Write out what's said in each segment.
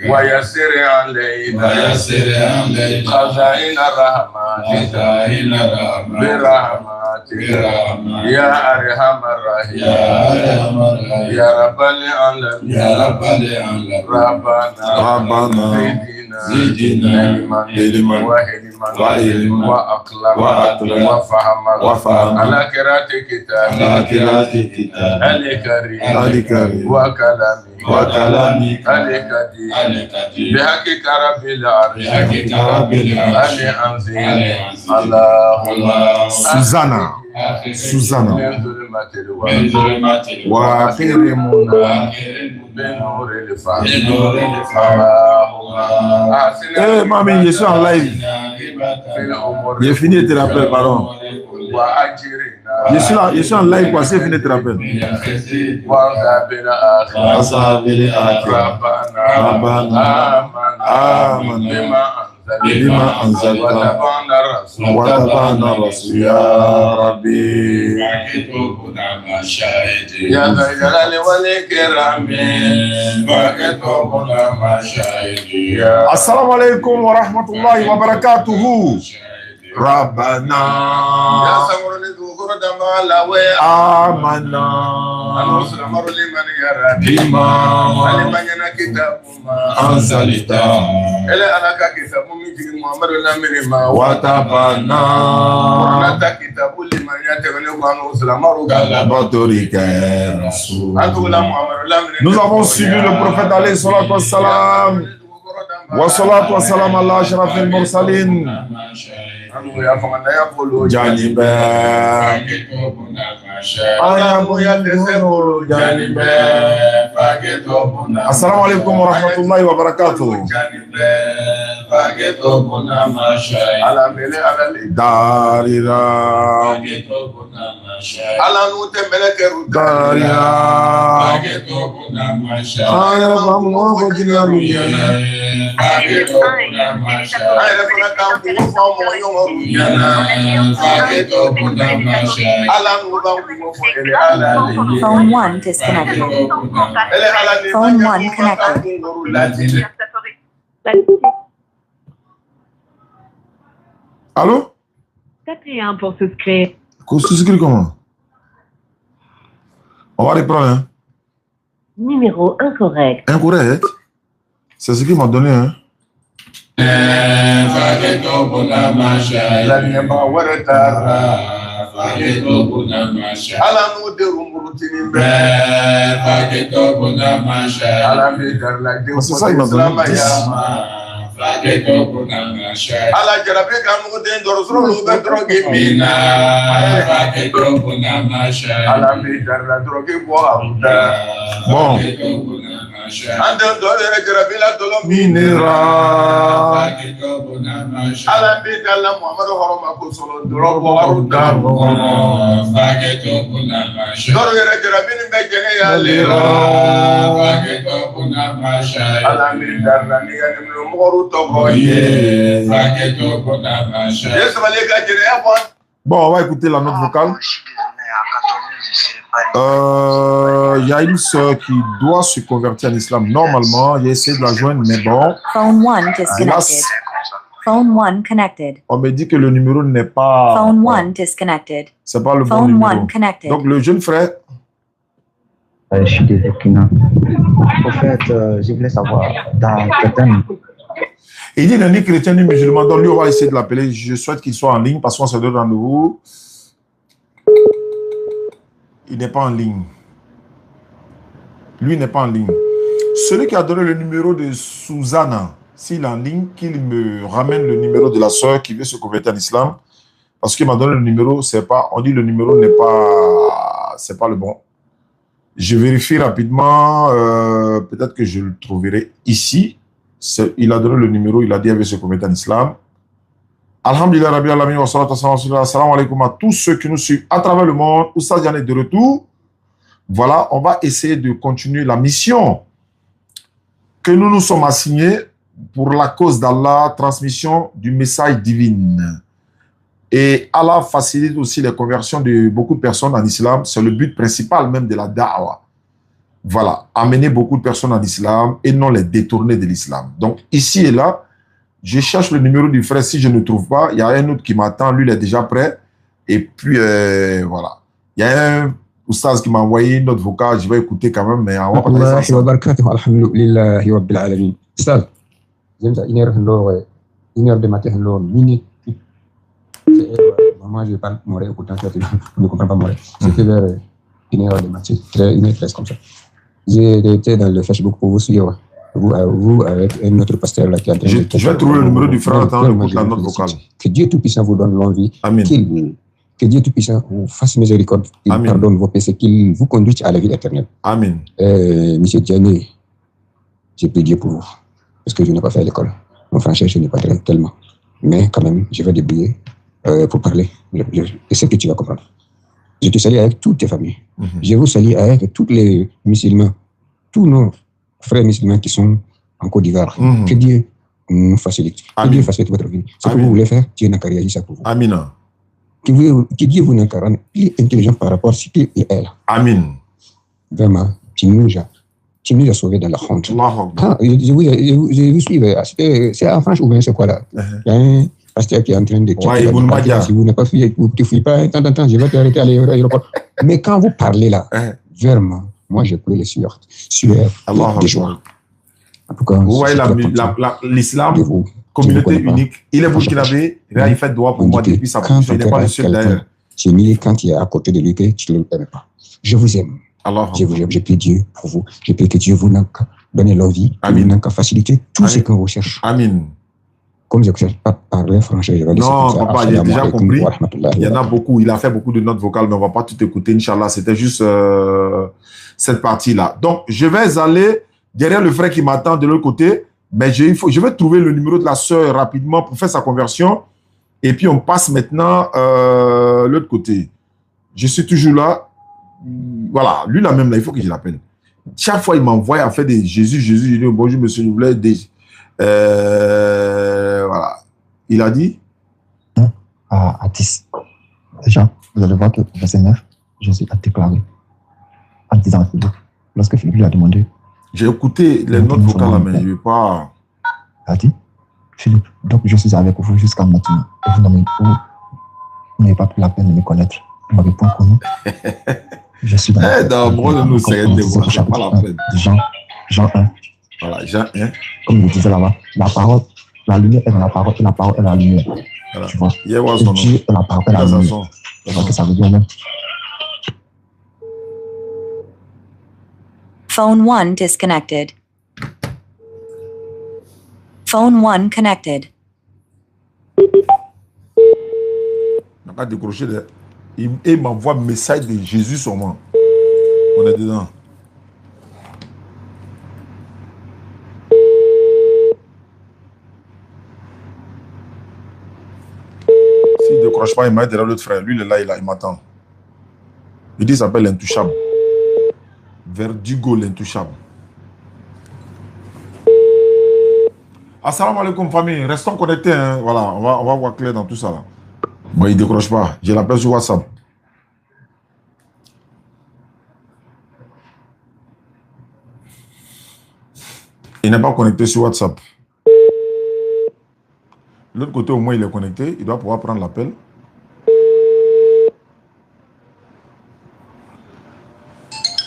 ويسر علينا خزائن رحمتك برحمتك يا أرحم الراحمين يا رب العالمين ربنا زدنا علما وعلما وأقلا وفهما على قراءة كتابك الكريم وكلامك القديم بحقك رب العرش أنزل الله Susanna وأكرمنا بنور الفهم Eh, mamie, je suis en live. J'ai fini de te rappeler, pardon. Je suis en live, quoi, c'est fini de te rappeler. بما أنزلت وتبعنا الرسول يا ربي يا ذا الجلال والإكرام فكتبنا مشاهدي. السلام عليكم ورحمة الله وبركاته. ربنا آمنا بما أنزلت وتبعنا بطريق الرسول. Nous avons suivi le prophète alayhi salatu wassalam. Wa salatu wassalam ala ashrafil mursalin. Janibe Assalamu alaikum wa rahmatullahi wa barakatuh. Darira Phone 1 disconnected. Phone 1 connected. Allô? Tapez 1 pour souscrire. Souscrire comment? On va reprendre. Hein? Numéro incorrect. Incorrect? C'est ce qu'il m'a donné. Hein? C'est ça, il m'a donné 10. Bon. Bon, on va écouter la note vocale. Il y a une sœur qui doit se convertir en islam. Normalement, j'ai essayé de la joindre, mais bon. Phone 1 disconnected. Phone 1 connected. On me dit que le numéro n'est pas. Phone 1 disconnected. C'est pas le bon Phone numéro. 1 connected. Donc, le jeune frère. Je suis de Burkina. En fait, je voulais savoir, dans certains... Il dit ni chrétien ni musulman. Donc, lui, on va essayer de l'appeler. Je souhaite qu'il soit en ligne parce qu'on se donne rendez-vous. Il n'est pas en ligne. Lui n'est pas en ligne. Celui qui a donné le numéro de Susanna, s'il est en ligne, qu'il me ramène le numéro de la soeur qui veut se convertir en islam. Parce qu'il m'a donné le numéro, c'est pas, on dit le numéro n'est pas, c'est pas le bon. Je vérifie rapidement, peut-être que je le trouverai ici. Il a donné le numéro, il a dit qu'il veut se convertir en islam. Alhamdulillah Rabbil Alamin wa salatu wa salam. Assalamu alaikum à tous ceux qui nous suivent à travers le monde. Oustaz Diané est de retour. Voilà, on va essayer de continuer la mission que nous nous sommes assignés pour la cause d'Allah, transmission du message divin. Et Allah facilite aussi les conversions de beaucoup de personnes en islam. C'est le but principal même de la da'wah. voilà, amener beaucoup de personnes en islam et non les détourner de l'islam. Donc, ici et là, je cherche le numéro du frère. Si je ne trouve pas, il y a un autre qui m'attend. Lui, il est déjà prêt. Et puis, voilà. Il y a un oustaz qui m'a envoyé une note vocale. Je vais écouter quand même, mais on va partager ça ensemble. Une heure de matin, minute. Moi, je parle moré, pourtant, tu ne comprends pas moré. C'était vers 1h de matin, 1h13 comme ça. J'ai été dans le Facebook pour vous suivre. Vous avec un autre pasteur là qui a Je vais trouver le numéro du frère. Attends, écoute la note vocale. Que Dieu Tout-Puissant vous donne l'envie. Amen. Que Dieu Tout-Puissant vous fasse miséricorde. Qu'il pardonne vos péchés, qu'il vous conduise à la vie éternelle. Amen. Monsieur Diané, j'ai pris Dieu pour vous. Parce que je n'ai pas fait l'école. Mon français, je n'ai pas tellement. Mais quand même, je vais débrouiller pour parler. Je sais que tu vas comprendre. Je te salue avec toutes tes familles. Je vous salue avec tous les musulmans, tous nos frères musulmans qui sont en Côte d'Ivoire. Que Dieu nous facilite. Que Dieu facilite votre vie. Ce que vous voulez faire, Dieu n'a qu'à réaliser ça pour vous. Amen. Que Dieu vous n'a qu'à rendre plus intelligent par rapport à ce qu'il est là. Amen. Vraiment, tu nous as sauvés dans la honte. Je vous suis. C'est en France ou bien c'est quoi là? Il y a un pasteur qui est en train de dire si vous n'avez pas fui, vous ne fuyez pas, tant, je vais t'arrêter à l'aéroport. Mais quand vous parlez là, vraiment, moi j'ai pris les sueurs des joie. En tout cas, vous voyez l'islam, communauté unique. Il est burkinabé, il fait droit pour moi depuis sa position. Il n'est pas le seul d'ailleurs. J'ai mis quand tu es à côté de lui que tu ne l'aimes pas. Je vous aime. Je vous aime. Je prie Dieu pour vous. Je prie que Dieu vous n'a qu'à donner l'envie, qu'il n'a qu'à faciliter tout ce qu'on recherche. Amen. Comme je ne sais pas parler français, je vais laisser non, comme ça. Papa, il a déjà compris. Il y en a beaucoup. Il a fait beaucoup de notes vocales, mais on ne va pas tout écouter, Inch'Allah. C'était juste cette partie-là. Donc, je vais aller derrière le frère qui m'attend de l'autre côté, mais je vais trouver le numéro de la sœur rapidement pour faire sa conversion. Et puis, on passe maintenant l'autre côté. Je suis toujours là. Voilà, lui là même, là, il faut que je l'appelle. Chaque fois, il m'envoie à faire des Jésus. Je dis, bonjour, monsieur, je voulais des... voilà. Il a dit à 10. Déjà, vous allez voir que verset 9, Jésus a déclaré en disant à Philippe, lorsque Philippe lui a demandé. J'ai écouté les notes vocales là, mais je ne vais pas. Il a dit, Philippe, donc je suis avec vous jusqu'à maintenant. Et vous n'avez pas pris la peine de me connaître. Vous m'avez point connu. Je suis dans nous, c'est pas la peine. Jean 1. Voilà, Jean 1. Comme il disait là-bas, la parole, la lumière est dans la parole et la parole est dans la lumière. Voilà. Tu vois? Et Dieu est la parole et la lumière. Tu vois que ça veut dire même. Phone 1 disconnected. Phone 1 connected. On n'a pas décroché. Il m'envoie un message de Jésus sur moi. On est dedans. S'il ne décroche pas, il m'a dit derrière l'autre frère. Lui, il est là, il m'attend. Il dit, il s'appelle l'intouchable. Verdugo, l'intouchable. Assalamu alaikum, famille. Restons connectés. Hein. Voilà, on va voir clair dans tout ça. Là. Bon, il ne décroche pas. Je l'appelle sur WhatsApp. Il n'est pas connecté sur WhatsApp. L'autre côté, au moins, il est connecté. Il doit pouvoir prendre l'appel.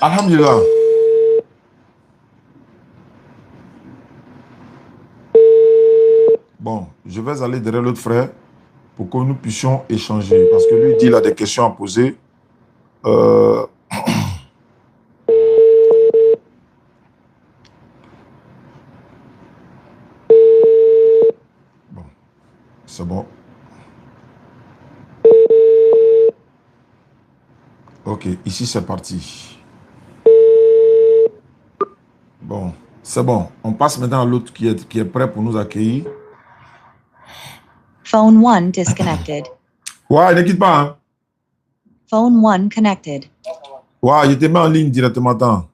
Alhamdulillah. Bon, je vais aller derrière l'autre frère pour que nous puissions échanger. Parce que lui dit il a des questions à poser. Bon, c'est bon. Ok, ici c'est parti. Bon, c'est bon. On passe maintenant à l'autre qui est prêt pour nous accueillir. Phone 1 disconnected. Ouais, ne quitte pas. Hein. Phone 1 connected. Ouais, je te mets en ligne directement. Attends.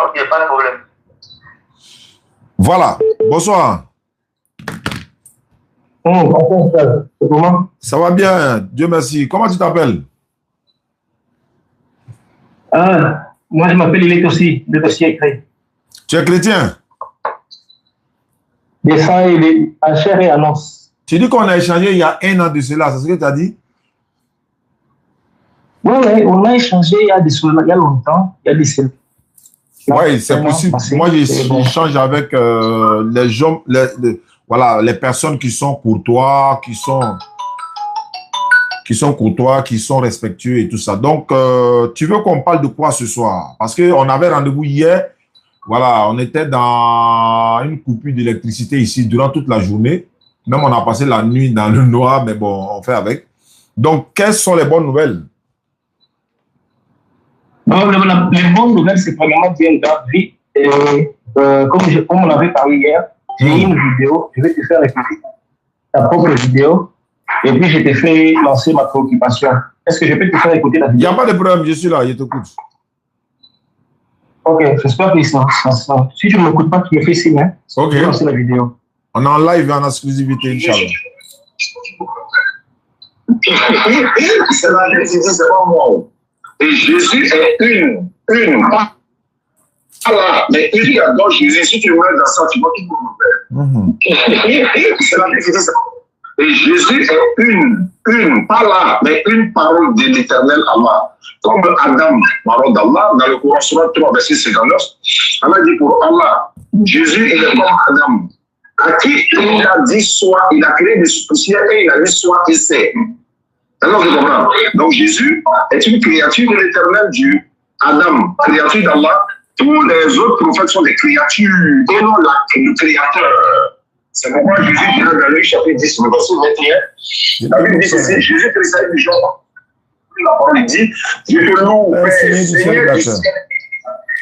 Ok, pas de problème. Voilà, bonsoir. Bonsoir, c'est comment? Ça va bien, Dieu merci. Comment tu t'appelles? Ah, moi, je m'appelle Ilek aussi, le dossier écrit. Tu es chrétien? Des sang et en chair et en os. Tu dis qu'on a échangé il y a 1 an de cela, c'est ce que tu as dit? Oui, on a échangé il y a longtemps, il y a des semaines. Oui, c'est possible. Moi, j'échange avec les gens, voilà, les personnes qui sont courtois, qui sont respectueux et tout ça. Donc, tu veux qu'on parle de quoi ce soir? Parce qu'on avait rendez-vous hier. Voilà, on était dans une coupure d'électricité ici durant toute la journée. Même on a passé la nuit dans le noir, mais bon, on fait avec. Donc, quelles sont les bonnes nouvelles? Non, les bonnes nouvelles, c'est premièrement bien David. Comme on avait parlé hier, j'ai une vidéo, je vais te faire écouter ta propre vidéo. Et puis, je t'ai fait lancer ma préoccupation. Est-ce que je peux te faire écouter la vidéo? Il n'y a pas de problème, je suis là, je t'écoute. Ok, j'espère que ça. Si tu ne m'écoutes pas, tu me fais signe. Hein? Ok. Je vais lancer la vidéo. On est en live et en exclusivité, Inch'Allah. C'est la Jésus, c'est pas moi. Et Jésus est une. Voilà, mais il y a dans Jésus, si tu meurs dans ça, tu vas tout le C'est la vérité. Et Jésus est une, pas là, mais une parole de l'éternel Allah. Comme Adam, parole d'Allah, dans le Coran, Surat 3, verset 59, Allah dit pour Allah, Jésus il est comme Adam, à qui il a dit soit, il a créé des poussières et il a dit soit, il sait. Alors, je comprends. Donc, Jésus est une créature de l'éternel Dieu. Adam, créature d'Allah. Tous les autres prophètes sont des créatures et non le créateur. C'est pourquoi Jésus dit dans Luc chapitre 10, verset 21, la Bible dit ceci, Jésus Christ a dit genre, la parole dit, je te loue, Seigneur du ciel.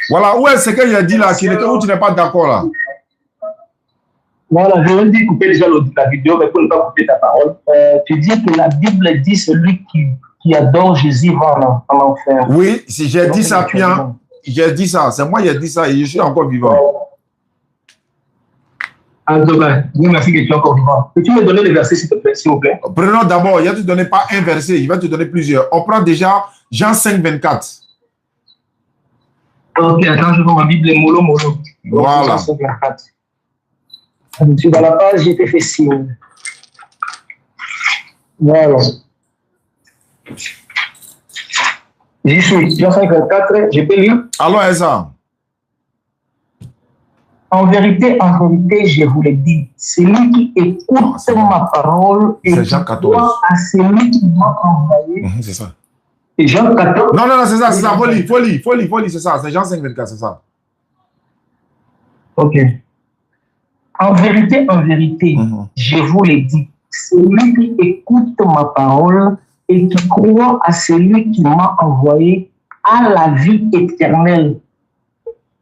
Voilà, où est-ce que j'ai dit là, où tu n'es pas d'accord là? Voilà, je viens de couper déjà la vidéo, mais pour ne pas couper ta parole. Tu dis que la Bible dit celui qui adore Jésus va en enfer. Oui, si j'ai dit ça, bien, j'ai dit ça, c'est moi qui ai dit ça et je suis encore vivant. Ah, oui, merci que tu es encore vivant. Peux-tu me donner les versets, s'il vous plaît? Prenons d'abord, il ne va te donner pas un verset, il va te donner plusieurs. On prend déjà Jean 5, 24. Ok, attends, je vois ma Bible, mollo. Voilà. Jean 5, 24. Je suis dans la page, j'ai été fait signe. Voilà. J'y suis. Jean 5, 24, je peux lire? Alors, Eza. En vérité, je vous le dis, celui qui écoute ma parole et qui croit à celui qui m'a envoyé. C'est ça. Et Jean 14. Non, c'est ça, c'est ça. Folie, c'est ça. C'est Jean 5, 24, c'est ça. Ok. En vérité, je vous le dis, celui qui écoute ma parole et qui croit à celui qui m'a envoyé a la vie éternelle.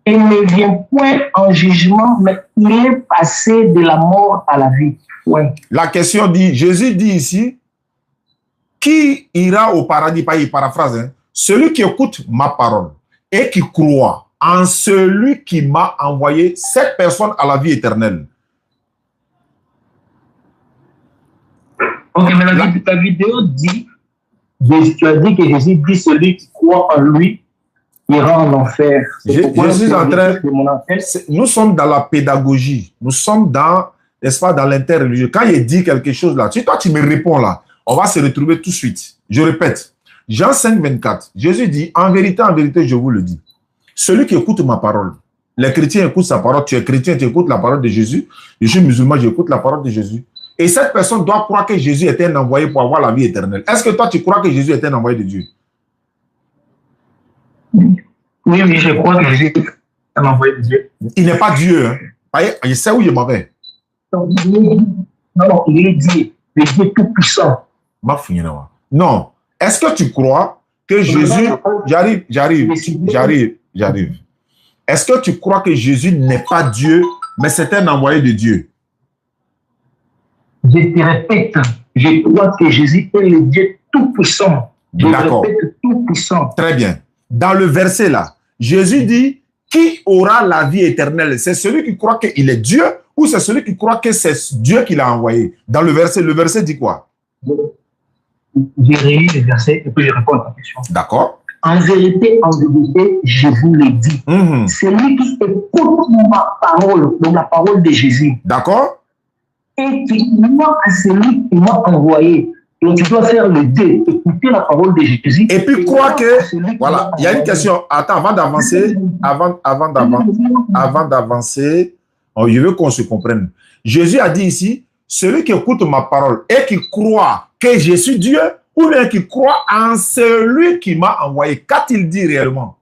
Et ne vient point en jugement, mais il est passé de la mort à la vie. Ouais. La question dit, Jésus dit ici, qui ira au paradis, pas il paraphrase, hein, celui qui écoute ma parole et qui croit en celui qui m'a envoyé, cette personne à la vie éternelle. Ok, mais la vidéo dit, tu as dit que Jésus dit celui qui croit en lui ira en enfer. Je suis en train, nous sommes dans la pédagogie, nous sommes dans, n'est-ce pas, dans l'interreligieux. Quand il dit quelque chose là, si toi tu me réponds là, on va se retrouver tout de suite. Je répète, Jean 5, 24, Jésus dit, en vérité, je vous le dis, celui qui écoute ma parole, les chrétiens écoutent sa parole, tu es chrétien, tu écoutes la parole de Jésus, je suis musulman, j'écoute la parole de Jésus. Et cette personne doit croire que Jésus était un envoyé pour avoir la vie éternelle. Est-ce que toi, tu crois que Jésus était un envoyé de Dieu? Oui, je crois que Jésus est un envoyé de Dieu. Il n'est pas Dieu. Hein? Il sait où il m'en vais. Non, il est Dieu. Le Dieu tout-puissant. Non. Est-ce que tu crois que Jésus... J'arrive. Est-ce que tu crois que Jésus n'est pas Dieu, mais c'est un envoyé de Dieu? Je te répète, je crois que Jésus est le Dieu tout-puissant. D'accord. Tout-puissant. Très bien. Dans le verset là, Jésus dit, qui aura la vie éternelle? C'est celui qui croit qu'il est Dieu ou c'est celui qui croit que c'est Dieu qui l'a envoyé? Dans le verset dit quoi? J'ai réuni le verset et puis je réponds à ta question. D'accord. en vérité, je vous l'ai dit. Celui qui écoute ma parole, donc la parole de Jésus. D'accord. Et qui croit à celui qui m'a envoyé. Donc tu dois faire le deux, écouter la parole de Jésus. Et puis croire que, voilà, il y a une question. Attends, avant d'avancer, avant d'avancer, je veux qu'on se comprenne. Jésus a dit ici, celui qui écoute ma parole et qui croit que je suis Dieu, ou bien qui croit en celui qui m'a envoyé. Qu'a-t-il dit réellement?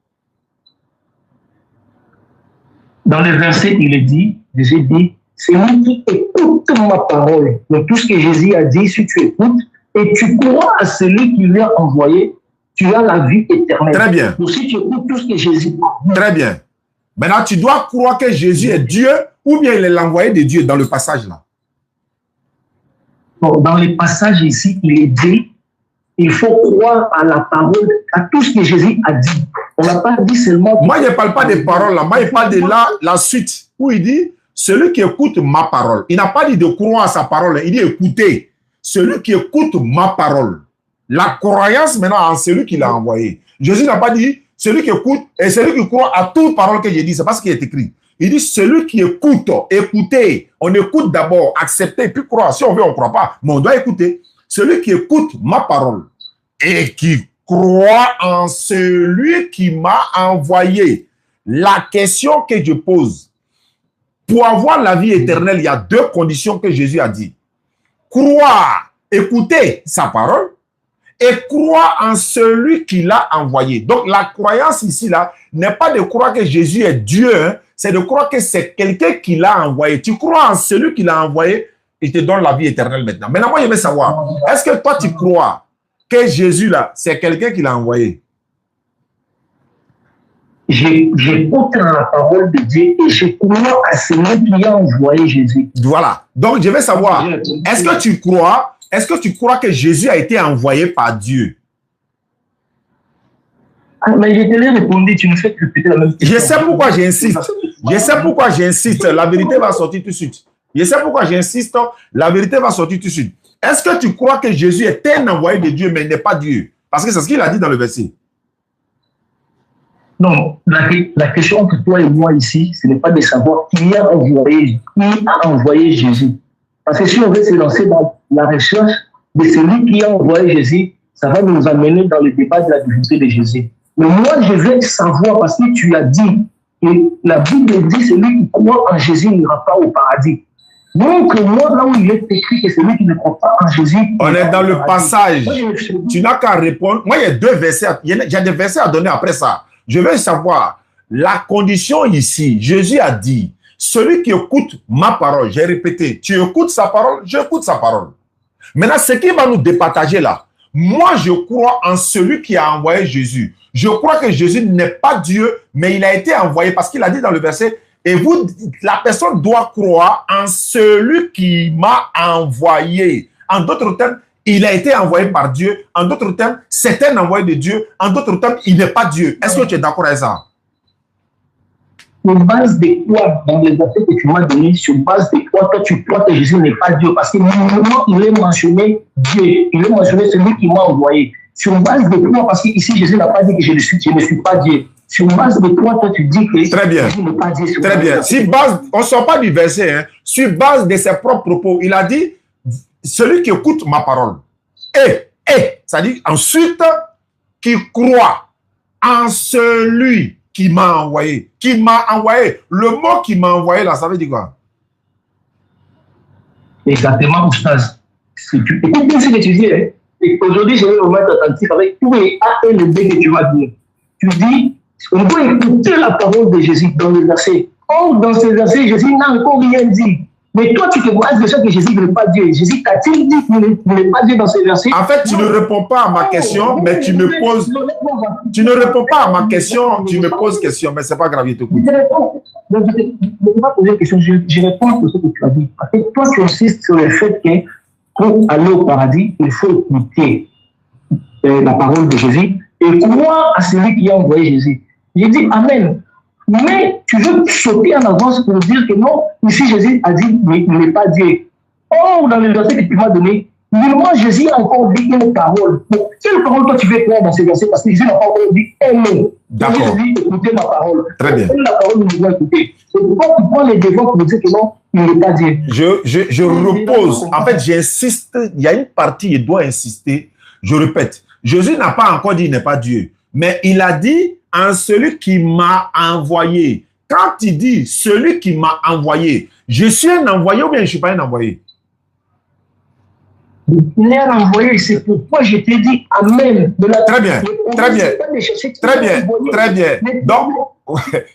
Dans le verset, il est dit, Jésus dit, celui qui écoute ma parole. Donc tout ce que Jésus a dit, si tu écoutes et tu crois à celui qui l'a envoyé, tu as la vie éternelle. Très bien. Donc si tu écoutes tout ce que Jésus a dit. Très bien. Maintenant, tu dois croire que Jésus est Dieu ou bien il est l'envoyé de Dieu dans le passage là. Bon, dans les passages ici, il est dit, il faut croire à la parole, à tout ce que Jésus a dit. On n'a pas dit seulement... Moi, je ne parle pas des paroles là. Moi, je parle de la suite où il dit, celui qui écoute ma parole. Il n'a pas dit de croire à sa parole. Il dit écoutez. Celui qui écoute ma parole. La croyance maintenant en celui qui l'a envoyé. Jésus n'a pas dit celui qui écoute et celui qui croit à toute parole que j'ai dit. C'est pas ce qui est écrit. Il dit celui qui écoute, écoutez. On écoute d'abord, accepter, puis croire. Si on veut, on ne croit pas. Mais on doit écouter. Celui qui écoute ma parole et qui croit en celui qui m'a envoyé. La question que je pose, pour avoir la vie éternelle, il y a deux conditions que Jésus a dit. Croire, écouter sa parole et croire en celui qui l'a envoyé. Donc, la croyance ici, là, n'est pas de croire que Jésus est Dieu, hein, c'est de croire que c'est quelqu'un qui l'a envoyé. Tu crois en celui qui l'a envoyé, il te donne la vie éternelle maintenant. Maintenant, moi, je veux savoir, est-ce que toi, tu crois que Jésus, là, c'est quelqu'un qui l'a envoyé? J'écoute la parole de Dieu et je crois à celui qui a envoyé Jésus. Voilà. Donc, je veux savoir, est-ce que tu crois que Jésus a été envoyé par Dieu? Ah, mais je te l'ai répondu, tu me fais répéter la même question. Je sais pourquoi j'insiste. Je sais pourquoi j'insiste. La vérité va sortir tout de suite. Je sais pourquoi j'insiste. La vérité va sortir tout de suite. Est-ce que tu crois que Jésus est un envoyé de Dieu, mais il n'est pas Dieu? Parce que c'est ce qu'il a dit dans le verset. Non, la question que toi et moi ici, ce n'est pas de savoir qui a envoyé Jésus. Parce que si on veut se lancer dans la recherche de celui qui a envoyé Jésus, ça va nous amener dans le débat de la divinité de Jésus. Mais moi, je veux savoir, parce que tu as dit, que la Bible dit celui qui croit en Jésus n'ira pas au paradis. Donc, moi, là où il est écrit que celui qui ne croit pas en Jésus... On est dans le passage. Tu n'as qu'à répondre. Moi, il y a deux versets. J'ai des versets à donner après ça. Je veux savoir, la condition ici, Jésus a dit, celui qui écoute ma parole, j'ai répété, tu écoutes sa parole, j'écoute sa parole. Maintenant, ce qui va nous départager là, moi je crois en celui qui a envoyé Jésus. Je crois que Jésus n'est pas Dieu, mais il a été envoyé parce qu'il a dit dans le verset, et vous, la personne doit croire en celui qui m'a envoyé. En d'autres termes, il a été envoyé par Dieu. En d'autres termes, c'est un envoyé de Dieu. En d'autres termes, il n'est pas Dieu. Est-ce que tu es d'accord avec ça? Sur base de quoi, dans les versets que tu m'as donné, sur base de quoi toi tu crois que Jésus n'est pas Dieu? Parce que normalement, il est mentionné Dieu. Il est mentionné celui qui m'a envoyé. Sur base de quoi? Parce qu'ici, Jésus n'a pas dit que je ne suis pas Dieu. Sur base de quoi toi tu dis que très bien. Jésus n'est pas Dieu? Très bien. On ne sort pas du verset. Hein. Sur base de ses propres propos, il a dit, celui qui écoute ma parole, c'est-à-dire ensuite, qui croit en celui qui m'a envoyé. Qui m'a envoyé. Le mot qui m'a envoyé, là, ça veut dire quoi? Exactement, Oustaz. Écoute bien ce que tu dis. Hein. Aujourd'hui, je vais me mettre attentif avec tous les A et les B que tu vas dire. Tu dis, on doit écouter la parole de Jésus dans le verset. Or, dans ce verset, Jésus n'a encore rien dit. Mais toi, tu te bases de ça que Jésus n'est pas Dieu. Jésus t'a-t-il dit qu'il n'est pas Dieu dans ce verset? En fait, tu ne réponds pas à ma question, mais tu me poses... Tu ne réponds pas à ma question, tu me poses question, mais ce n'est pas grave, je t'écoute. Je réponds. Donc, je ne vais pas poser une question, je réponds à ce que tu as dit. Parce que toi, tu insistes sur le fait que pour aller au paradis, il faut écouter la parole de Jésus et croire à celui qui a envoyé Jésus. J'ai dit Amen. Mais tu veux sauter en avance pour dire que non, ici Jésus a dit, mais il n'est pas Dieu. Or, dans le verset que tu m'as donné, Nullement Jésus a encore dit une parole. Bon, quelle parole toi tu veux prendre dans ces versets? Parce que Jésus n'a pas encore dit un mot. D'accord. Il dit écoutez ma parole. Très bien. La parole, nous devons écouter. C'est pourquoi tu prends les devants pour dire que non, il n'est pas Dieu. Je repose. En fait, j'insiste. Il y a une partie, il doit insister. Je répète. Jésus n'a pas encore dit il n'est pas Dieu. Mais il a dit en celui qui m'a envoyé. Quand il dit celui qui m'a envoyé, je suis un envoyé ou bien je ne suis pas un envoyé? Il est envoyé, c'est pourquoi je t'ai dit Amen. Très bien, très bien, très bien, très bien.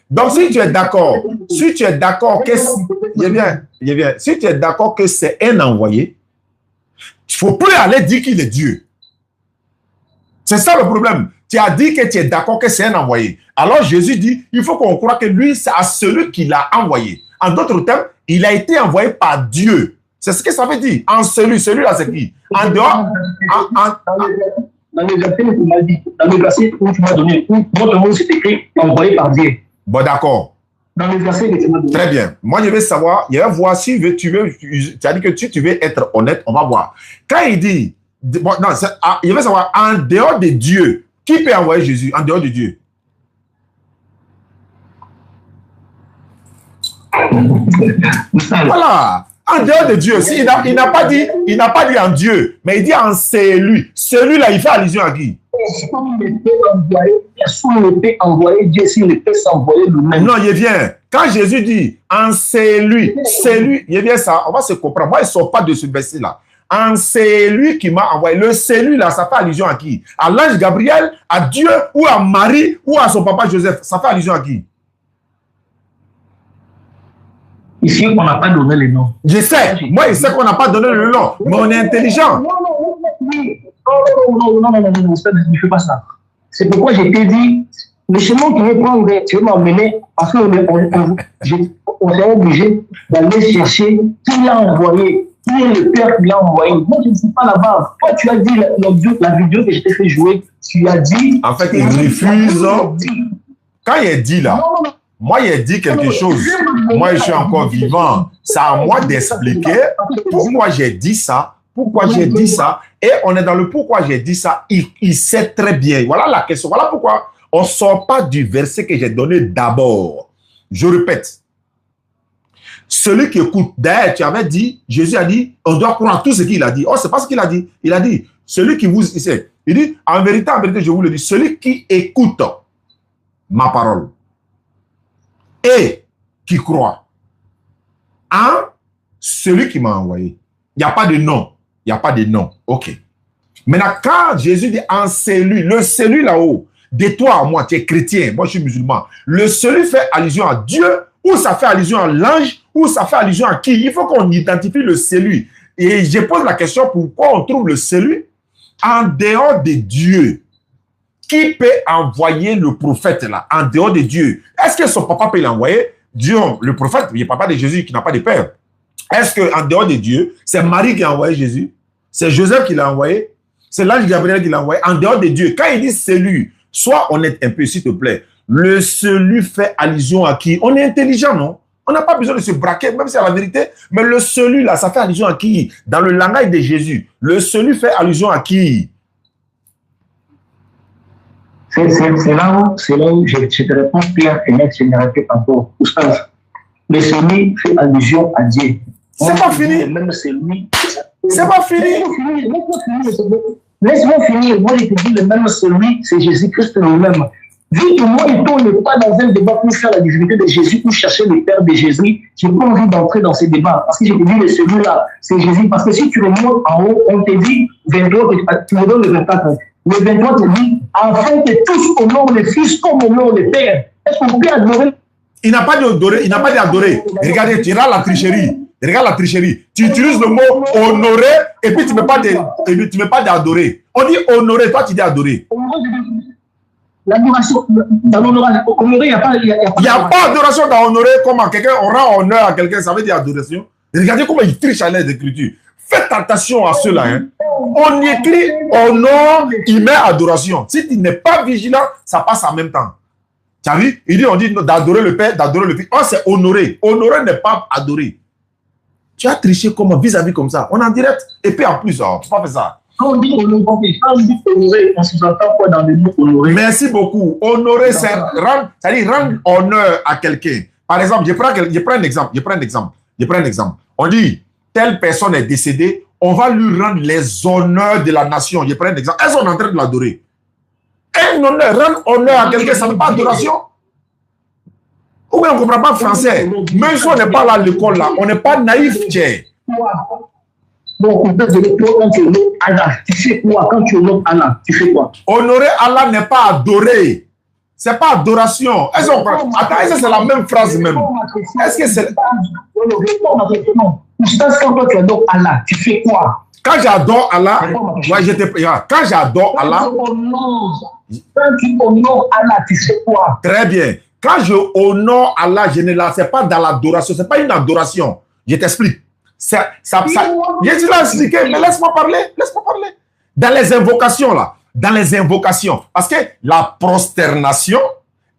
Donc si tu es d'accord, si tu es d'accord que si tu es d'accord que c'est un envoyé, il ne faut plus aller dire qu'il est Dieu. C'est ça le problème. Tu as dit que tu es d'accord que c'est un envoyé. Alors Jésus dit, il faut qu'on croie que lui, c'est à celui qui l'a envoyé. En d'autres termes, il a été envoyé par Dieu. C'est ce que ça veut dire. En celui-là, c'est qui? En dehors. Dans les versets où tu m'as dit, dans les versets où tu m'as donné, où votre mot c'est écrit envoyé par Dieu. Bon, d'accord. Dans les versets que tu m'as donné. Très bien. Moi, je vais savoir, je vais voir si tu as dit que tu veux être honnête, on va voir. Quand il dit, bon, non, je vais savoir, en dehors de Dieu, qui peut envoyer Jésus en dehors de Dieu? Voilà. En dehors de Dieu, il n'a pas dit en Dieu, mais il dit en celui. Celui-là, il fait allusion à qui? Personne ne peut envoyer Dieu s'il ne peut s'envoyer lui-même. Non, il vient. Quand Jésus dit en celui, il vient ça, on va se comprendre. Moi, il ne sort pas de ce verset-là. En celui qui m'a envoyé. Le celui-là, ça fait allusion à qui? À l'ange Gabriel, à Dieu, ou à Marie, ou à son papa Joseph. Ça fait allusion à qui? Ici, on n'a pas donné le nom. Je sais. Moi, je sais qu'on n'a pas donné le nom. Mais on est intelligent. Non, ne fais pas ça. C'est pourquoi je t'ai dit, le chemin que tu veux prendre, tu veux m'emmener, parce qu'on est obligé d'aller chercher qui l'a envoyé, qui est le Père qui l'a envoyé. Moi, je ne suis pas là-bas. Toi, tu as dit la vidéo que je t'ai fait jouer, tu as dit... En fait, il refuse. Quand il dit là... Moi, il a dit quelque chose. Moi, je suis encore vivant. C'est à moi d'expliquer pourquoi j'ai dit ça. Pourquoi j'ai dit ça. Et on est dans le pourquoi j'ai dit ça. Il sait très bien. Voilà la question. Voilà pourquoi on ne sort pas du verset que j'ai donné d'abord. Je répète. Celui qui écoute, d'ailleurs, tu avais dit, Jésus a dit, on doit croire tout ce qu'il a dit. Oh, c'est pas ce qu'il a dit. Il a dit, celui qui vous... Il dit, en vérité, je vous le dis, celui qui écoute ma parole et qui croit en celui qui m'a envoyé. Il n'y a pas de nom. Il n'y a pas de nom. OK. Maintenant, quand Jésus dit en celui, le celui là-haut, de toi à moi, tu es chrétien, moi je suis musulman, le celui fait allusion à Dieu, ou ça fait allusion à l'ange, ou ça fait allusion à qui? Il faut qu'on identifie le celui. Et je pose la question, pourquoi on trouve le celui en dehors de Dieu? Qui peut envoyer le prophète là, en dehors de Dieu? Est-ce que son papa peut l'envoyer? Dieu, le prophète, il est papa de Jésus qui n'a pas de père. Est-ce qu'en dehors de Dieu, c'est Marie qui a envoyé Jésus? C'est Joseph qui l'a envoyé? C'est l'ange Gabriel qui l'a envoyé? En dehors de Dieu, quand il dit celui, sois honnête un peu, s'il te plaît. Le celui fait allusion à qui? On est intelligent, non? On n'a pas besoin de se braquer, même si c'est la vérité. Mais le celui là, ça fait allusion à qui? Dans le langage de Jésus, le celui fait allusion à qui? C'est là où je te réponds clair et net, je ne répète pas encore. Le celui fait allusion à Dieu. C'est pas fini. C'est pas fini. Laisse-moi finir. Moi, je te dis, le même celui, c'est Jésus-Christ lui-même. Vu que moi, on n'est pas dans un débat pour faire la divinité de Jésus, pour chercher le Père de Jésus, je n'ai pas envie d'entrer dans ces débats. Parce que je te dis, le celui-là, c'est Jésus. Parce que si tu remontes en haut, on te dit 23, tu me donnes le 24. Le 23 te dit, afin que tous honorent le Fils comme honorent le Père. Est-ce qu'on peut adorer? Il n'a pas d'adorer, il n'a pas d'adorer. Regardez, tu regardes la tricherie. Regarde la tricherie. Tu utilises le mot honorer et puis tu ne mets pas d'adorer. On dit honorer, toi tu dis adorer. L'adoration, dans l'honoration, honorer, il n'y a pas. Il n'y a pas d'adoration dans honorer. Comment quelqu'un, on rend honneur à quelqu'un, ça veut dire adoration. Regardez comment il triche à l'aide d'écriture. Faites attention à cela. Hein. On écrit honore, il met adoration. Si tu n'es pas vigilant, ça passe en même temps. Tu as vu? Il dit, on dit d'adorer le Père, d'adorer le Fils. Oh, c'est honorer. Honorer n'est pas adorer. Tu as triché comment? Vis-à-vis comme ça. On est en direct. Et puis en plus, on ne peut pas faire ça. Quand on dit honorer, on sous-entend quoi dans le mot honorer? Merci beaucoup. Honorer, c'est rendre honneur à quelqu'un. Par exemple, je prends un exemple. On dit, telle personne est décédée, on va lui rendre les honneurs de la nation. Je prends un exemple. Elles sont en train de l'adorer. Un honneur, rendre honneur à quelqu'un, ça n'est pas adoration. Ou bien on ne comprend pas français. Même si on n'est pas là à l'école, là, on n'est pas naïf, tiens. Donc, on peut dire quand tu honores Allah, tu fais quoi? Quand tu honores Allah, tu fais quoi? Honorer Allah n'est pas adorer. Ce n'est pas adoration. Est-ce que c'est la même phrase même? Est-ce que c'est... Quand toi tu adores Allah, tu fais quoi? Quand j'adore Allah, quand j'adore Allah... Quand tu honores Allah, tu fais quoi? Très bien. Quand je honore Allah, ce n'est pas dans l'adoration, ce n'est pas une adoration. Je t'explique. Je dis là, expliquer, mais laisse-moi parler. Dans les invocations, là, parce que la prosternation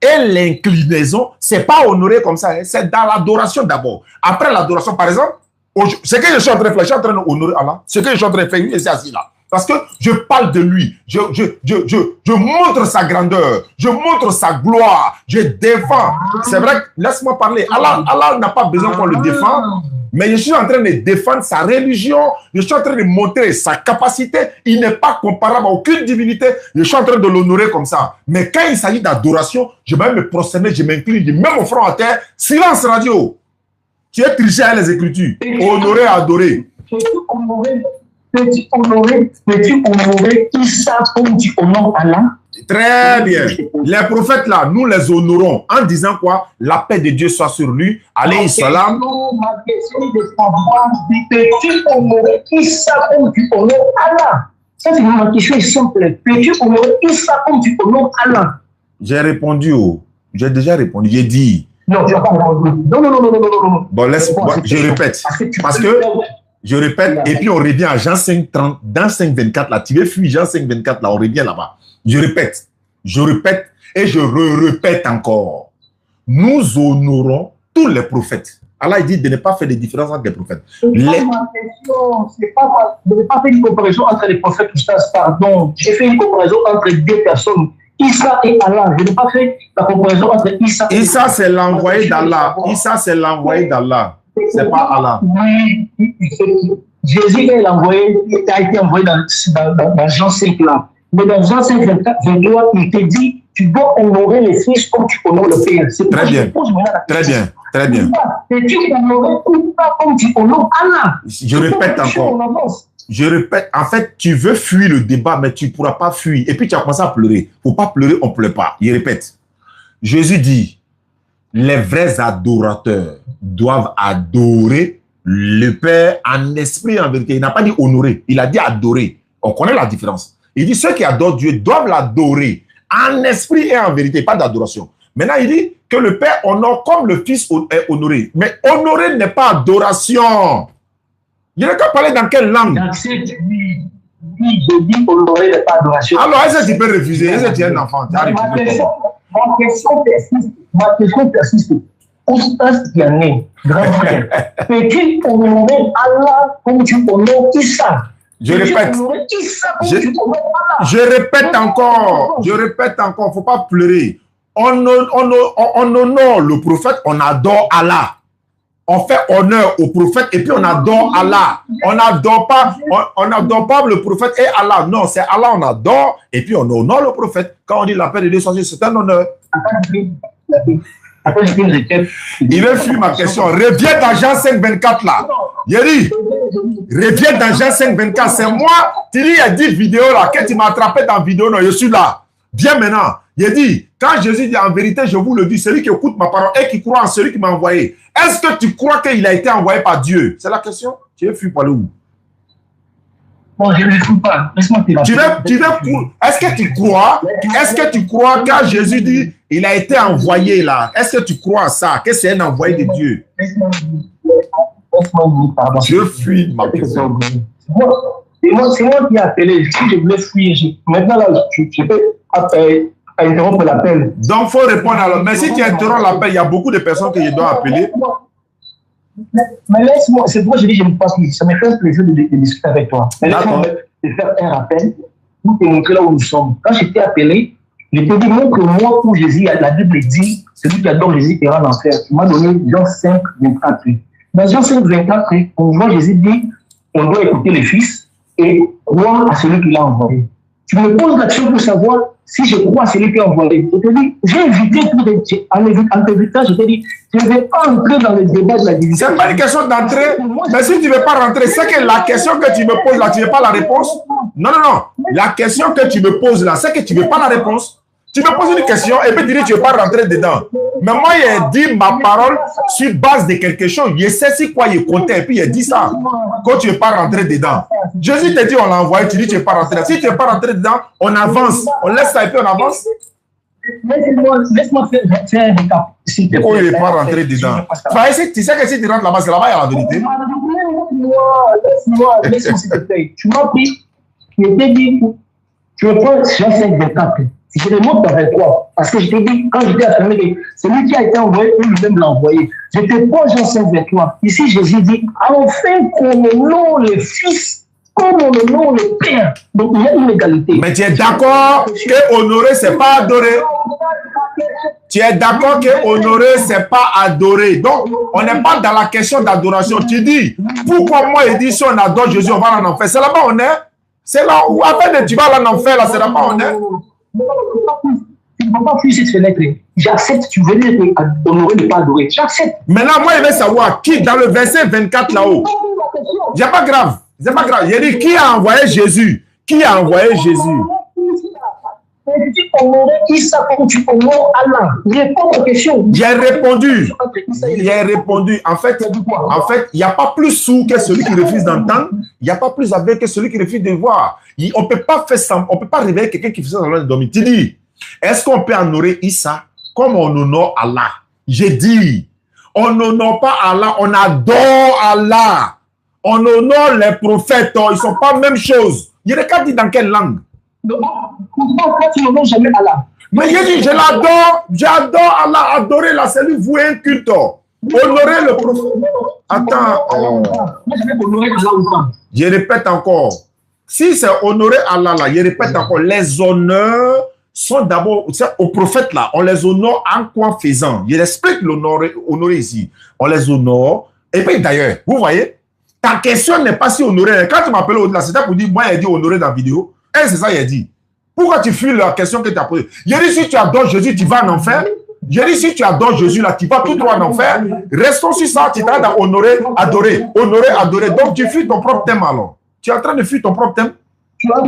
et l'inclinaison, ce n'est pas honoré comme ça, hein, c'est dans l'adoration d'abord. Après l'adoration, par exemple, ce que je suis en train de faire, je suis en train d'honorer Allah, ce que je suis en train de faire, il est assis là. Parce que je parle de lui, je montre sa grandeur, je montre sa gloire, je défends. C'est vrai que, laisse-moi parler, Allah n'a pas besoin qu'on le défende, mais je suis en train de défendre sa religion, je suis en train de montrer sa capacité, il n'est pas comparable à aucune divinité, je suis en train de l'honorer comme ça. Mais quand il s'agit d'adoration, je vais me prosterner, je m'incline, je mets mon front à terre, silence radio. Tu es triché à les Écritures, honorer, adorer. Peux-tu honorer Issa comme tu honores Allah? Très bien. Les prophètes là, nous les honorons en disant quoi? La paix de Dieu soit sur lui. Alayhi salam. Ma question est de savoir, peux-tu honorer Issa comme tu honores Allah? Ça, c'est ma question simple. Peux-tu honorer Issa comme tu honores Allah? J'ai répondu. J'ai déjà répondu. J'ai dit. Non, tu n'as pas répondu. Non. Bon, je répète. Parce que je répète, et puis on revient à Jean 5:30, dans 5:24, là, tu veux fuir Jean 5:24, là, on revient là-bas. Je répète, et je répète encore. Nous honorons tous les prophètes. Allah dit de ne pas faire de différence entre les prophètes. Je n'ai pas fait une comparaison entre les prophètes, pardon. J'ai fait une comparaison entre deux personnes. Issa et Allah. Je n'ai pas fait la comparaison entre Issa et Allah. Issa, c'est l'envoyé d'Allah. Issa, c'est l'envoyé d'Allah. C'est pas Allah. Oui, Jésus est envoyé, il a été envoyé dans Jean 5 là. Mais dans Jean 5, 24, il te dit, tu dois honorer les fils comme tu honores le Père. Très bien. Très bien. Et tu honorer tout ça comme tu honores Allah. Je répète encore. Je répète, en fait, tu veux fuir le débat, mais tu ne pourras pas fuir. Et puis tu as commencé à pleurer. Il ne faut pas pleurer, on ne pleure pas. Je répète. Jésus dit, les vrais adorateurs doivent adorer le Père en esprit et en vérité. Il n'a pas dit honorer, il a dit adorer. On connaît la différence. Il dit ceux qui adorent Dieu doivent l'adorer en esprit et en vérité, pas d'adoration. Maintenant, il dit que le Père honore comme le Fils est honoré. Mais honorer n'est pas adoration. Il n'a qu'à parler dans quelle langue? Je dis honorer n'est pas adoration. Alors, est-ce que tu peux refuser? Est-ce que tu es un enfant? Ma question persiste. Oustas Diané, grand frère, peux-tu honorer Allah comme tu honores Issa? Je répète. Je répète encore. Il ne faut pas pleurer. On honore le prophète, on adore Allah. On fait honneur au prophète et puis on adore Allah. On n'adore pas le prophète et Allah. Non, c'est Allah, on adore et puis on honore le prophète. Quand on dit la paix de Dieu, c'est un honneur. Il veut fuir ma question. Reviens dans Jean 5:24 là. Yeri, reviens dans Jean 5:24. C'est moi, tu dis, il y a 10 vidéos là. Que tu m'as attrapé dans la vidéo, non, je suis là. Viens maintenant. Il dit, quand Jésus dit en vérité, je vous le dis, celui qui écoute ma parole et qui croit en celui qui m'a envoyé, est-ce que tu crois qu'il a été envoyé par Dieu? C'est la question. Tu veux fuir par le où? Bon, je ne le fous pas. Laisse-moi te Est-ce que tu crois quand Jésus dit il a été envoyé là? Est-ce que tu crois à ça? Que c'est un envoyé de Dieu? Laisse-moi dire, pardon. Je fuis ma question. C'est moi qui ai appelé. Si je voulais fuir, maintenant là, je peux interrompre l'appel. Donc, il faut répondre alors. Mais si tu interromps l'appel, il y a beaucoup de personnes que je dois appeler. Mais laisse-moi, c'est pourquoi je dis que je ne pense pas. Ça me fait un plaisir de discuter avec toi. Mais laisse-moi te faire un rappel pour te montrer là où nous sommes. Quand j'étais appelé, je t'ai dit, montre-moi où Jésus, la Bible dit, celui qui adore Jésus ira en enfer. Tu m'as donné Jean 5, 24. Dans Jean 5, 24, on voit Jésus dire, on doit écouter le Fils et croire à celui qui l'a envoyé. Tu me poses la question pour savoir si je crois à celui qui l'a envoyé. Je te dis, j'ai évité en t'évitant, je te dis, je ne vais pas entrer dans le débat de la division. Ce n'est pas une question d'entrer, mais si tu ne veux pas rentrer, c'est que la question que tu me poses là, tu ne veux pas la réponse. Non. La question que tu me poses là, c'est que tu ne veux pas la réponse. Tu me poses une question et puis tu dis que tu ne veux pas rentrer dedans. Mais moi, il dit ma parole sur base de quelque chose. Je sais si quoi il comptait et puis il dit ça. Quand tu ne veux pas rentrer dedans. Jésus te dit on l'a envoyé, tu dis que tu ne veux pas rentrer. Si tu ne veux pas rentrer dedans, on avance. On laisse ça et puis on avance. Laisse-moi faire un récap. Pourquoi il ne veut pas rentrer dedans? Tu sais que si tu rentres là-bas, c'est là-bas, il y a la vérité. Laisse-moi s'il te plaît. Tu m'as pris, je t'ai dit, tu me prends Jean 5, 24. Je te montre avec quoi? Parce que je t'ai dit, quand j'étais affirmé que celui qui a été envoyé, lui-même l'a envoyé. Je te prends Jean 5, 23. Ici, Jésus dit, enfin qu'on honore le Fils comme on honore le Père. Donc, il y a une égalité. Mais tu es d'accord que honorer, ce n'est pas adorer. Tu es d'accord que honorer, ce n'est pas adorer. Donc, on n'est pas dans la question d'adoration. Tu dis, pourquoi moi, il dit, si on adore Jésus, on va en enfer. C'est là-bas on est. C'est là où, après, tu vas en enfer, là, c'est là-bas on est. Tu ne peux pas fuir cette fenêtre. J'accepte, tu veux dire honorer, ne pas adorer. J'accepte. Maintenant, moi, je veux savoir qui, dans le verset 24 là-haut, c'est pas grave. C'est pas grave. J'ai dit, qui a envoyé Jésus? Qui a envoyé Jésus? Tu honorer Issa comme tu honores Allah. Réponds aux questions. J'ai répondu. En fait, il n'y a pas plus sourd que celui qui refuse d'entendre. Il n'y a pas plus aveugle que celui qui refuse de voir. On ne peut pas faire ça. On peut pas réveiller quelqu'un qui fait ça dans le dormir. Tu dis, est-ce qu'on peut honorer Issa comme on honore Allah? J'ai dit, on n'honore pas Allah, on adore Allah. On honore les prophètes. Ils ne sont pas la même chose. Il y a des cas dit dans quelle langue? Pourquoi tu n'honores jamais Allah? Mais j'ai dit, je l'adore. J'adore Allah. Adorer là, c'est lui vouer un culte. Honorer le prophète. Attends. Je répète encore. Si c'est honorer Allah là, je répète encore. Les honneurs sont d'abord aux prophètes là. On les honore en quoi faisant? Je explique l'honorer ici. On les honore. Et puis d'ailleurs, vous voyez, ta question n'est pas si honorer. Quand tu m'appelles au-delà, c'était pour dire, moi, il dit honorer dans la vidéo. Et c'est ça, il a dit. Pourquoi tu fuis la question que tu as posée? Il dit, si tu adores Jésus, tu vas en enfer. J'ai dit, si tu adores Jésus, là, tu vas tout droit en enfer. Restons sur ça, tu t'as à honorer, adorer. Honorer, adorer. Donc, tu fuis ton propre thème, alors. Tu es en train de fuir ton propre thème. Tu as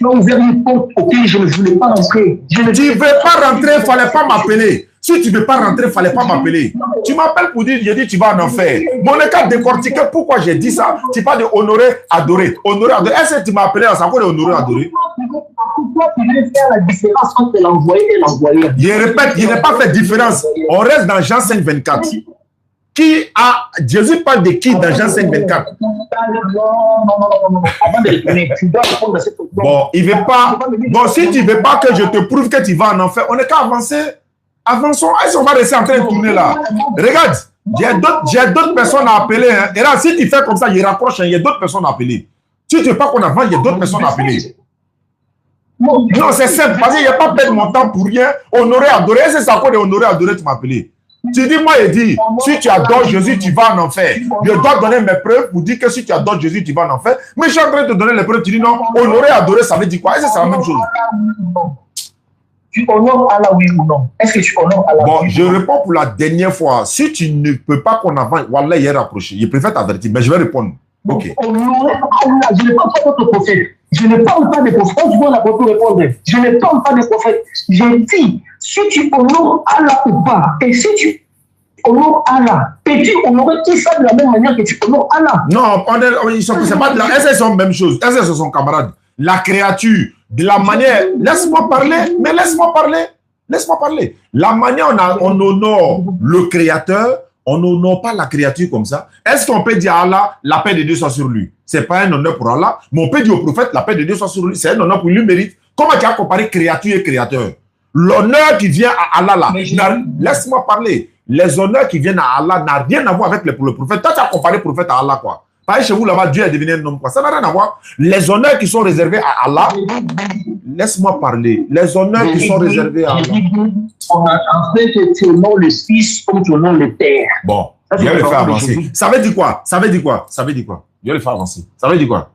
ouvert une porte auquel je ne voulais pas rentrer. Tu ne veux pas rentrer, il ne fallait pas m'appeler. Si tu ne veux pas rentrer, il ne fallait pas m'appeler. Tu m'appelles pour dire, j'ai dit, tu vas en enfer. Mon cas décortiqué, pourquoi j'ai dit ça? Tu parles de honorer, adorer. Honorer, adorer. Est-ce que tu m'as appelé à ça? Pourquoi de honorer, adorer? Pourquoi tu veux faire la différence entre l'envoyé et l'envoyé? Je répète, il n'a pas fait différence. On reste dans Jean 5, 24. Jésus parle de qui dans Jean 5, 24? Non. Avant de répondre, tu dois répondre à cette question. Bon, il veut pas. Bon, si tu ne veux pas que je te prouve que tu vas en enfer, on n'est qu'à avancer. Avançons. Est-ce qu'on va rester en train de tourner là? Regarde, j'ai d'autres personnes à appeler. Hein. Et là, si tu fais comme ça, il rapproche. Il y a d'autres personnes à appeler. Si tu ne veux pas qu'on avance, il y a d'autres personnes à appeler. Non, c'est simple. Parce qu'il n'y a pas perdre mon temps pour rien. Honorer, adorer. C'est ça qu'on est honorer, adorer, tu m'as appelé. Tu dis, moi, il dit, si tu adores Jésus, tu vas en enfer. Je dois donner mes preuves pour dire que si tu adores Jésus, tu vas en enfer. Mais je suis en train de te donner les preuves. Tu dis non, honorer, adorer, ça veut dire quoi? Est-ce que c'est la même chose? Tu honores Allah, oui ou non? Est-ce que tu honores Allah? Bon, je réponds pour la dernière fois. Si tu ne peux pas qu'on avance, Wallah, il est rapproché. Je préfère t'avertir, mais je vais répondre. Ok. Honorer Allah, je ne parle pas de prophète. Je ne parle pas des prophètes. Tu vois, on a pas pu répondre. Je ne parle pas des prophètes. J'ai dit, si tu honores Allah ou pas, et si tu honores Allah, peux-tu honorer Issa de la même manière que tu honores Allah? Non, c'est pas de la. Est-ce que sont la même chose? Est-ce que ce sont camarades? La créature, de la manière. Laisse-moi parler, mais laisse-moi parler. Laisse-moi parler. La manière on honore le créateur, on n'honore pas la créature comme ça. Est-ce qu'on peut dire à Allah, la paix de Dieu soit sur lui? Ce n'est pas un honneur pour Allah, mais on peut dire au prophète, la paix de Dieu soit sur lui. C'est un honneur pour lui mérite. Comment tu as comparé créature et créateur? L'honneur qui vient à Allah là. Laisse-moi parler. les honneurs qui viennent à Allah n'ont rien à voir avec le prophète. Toi, tu as comparé le prophète à Allah, quoi. Par exemple, chez vous, là-bas, Dieu est devenu un homme, quoi. Ça n'a rien à voir. Les honneurs qui sont réservés à Allah, laisse-moi parler. Les honneurs qui sont réservés à Allah. En fait, tu honores le Fils comme tu honores le Père. Bon, je vais le faire avancer. Ça veut dire quoi? Ça veut dire quoi? Ça veut dire quoi? Je vais le faire avancer. Ça veut dire quoi?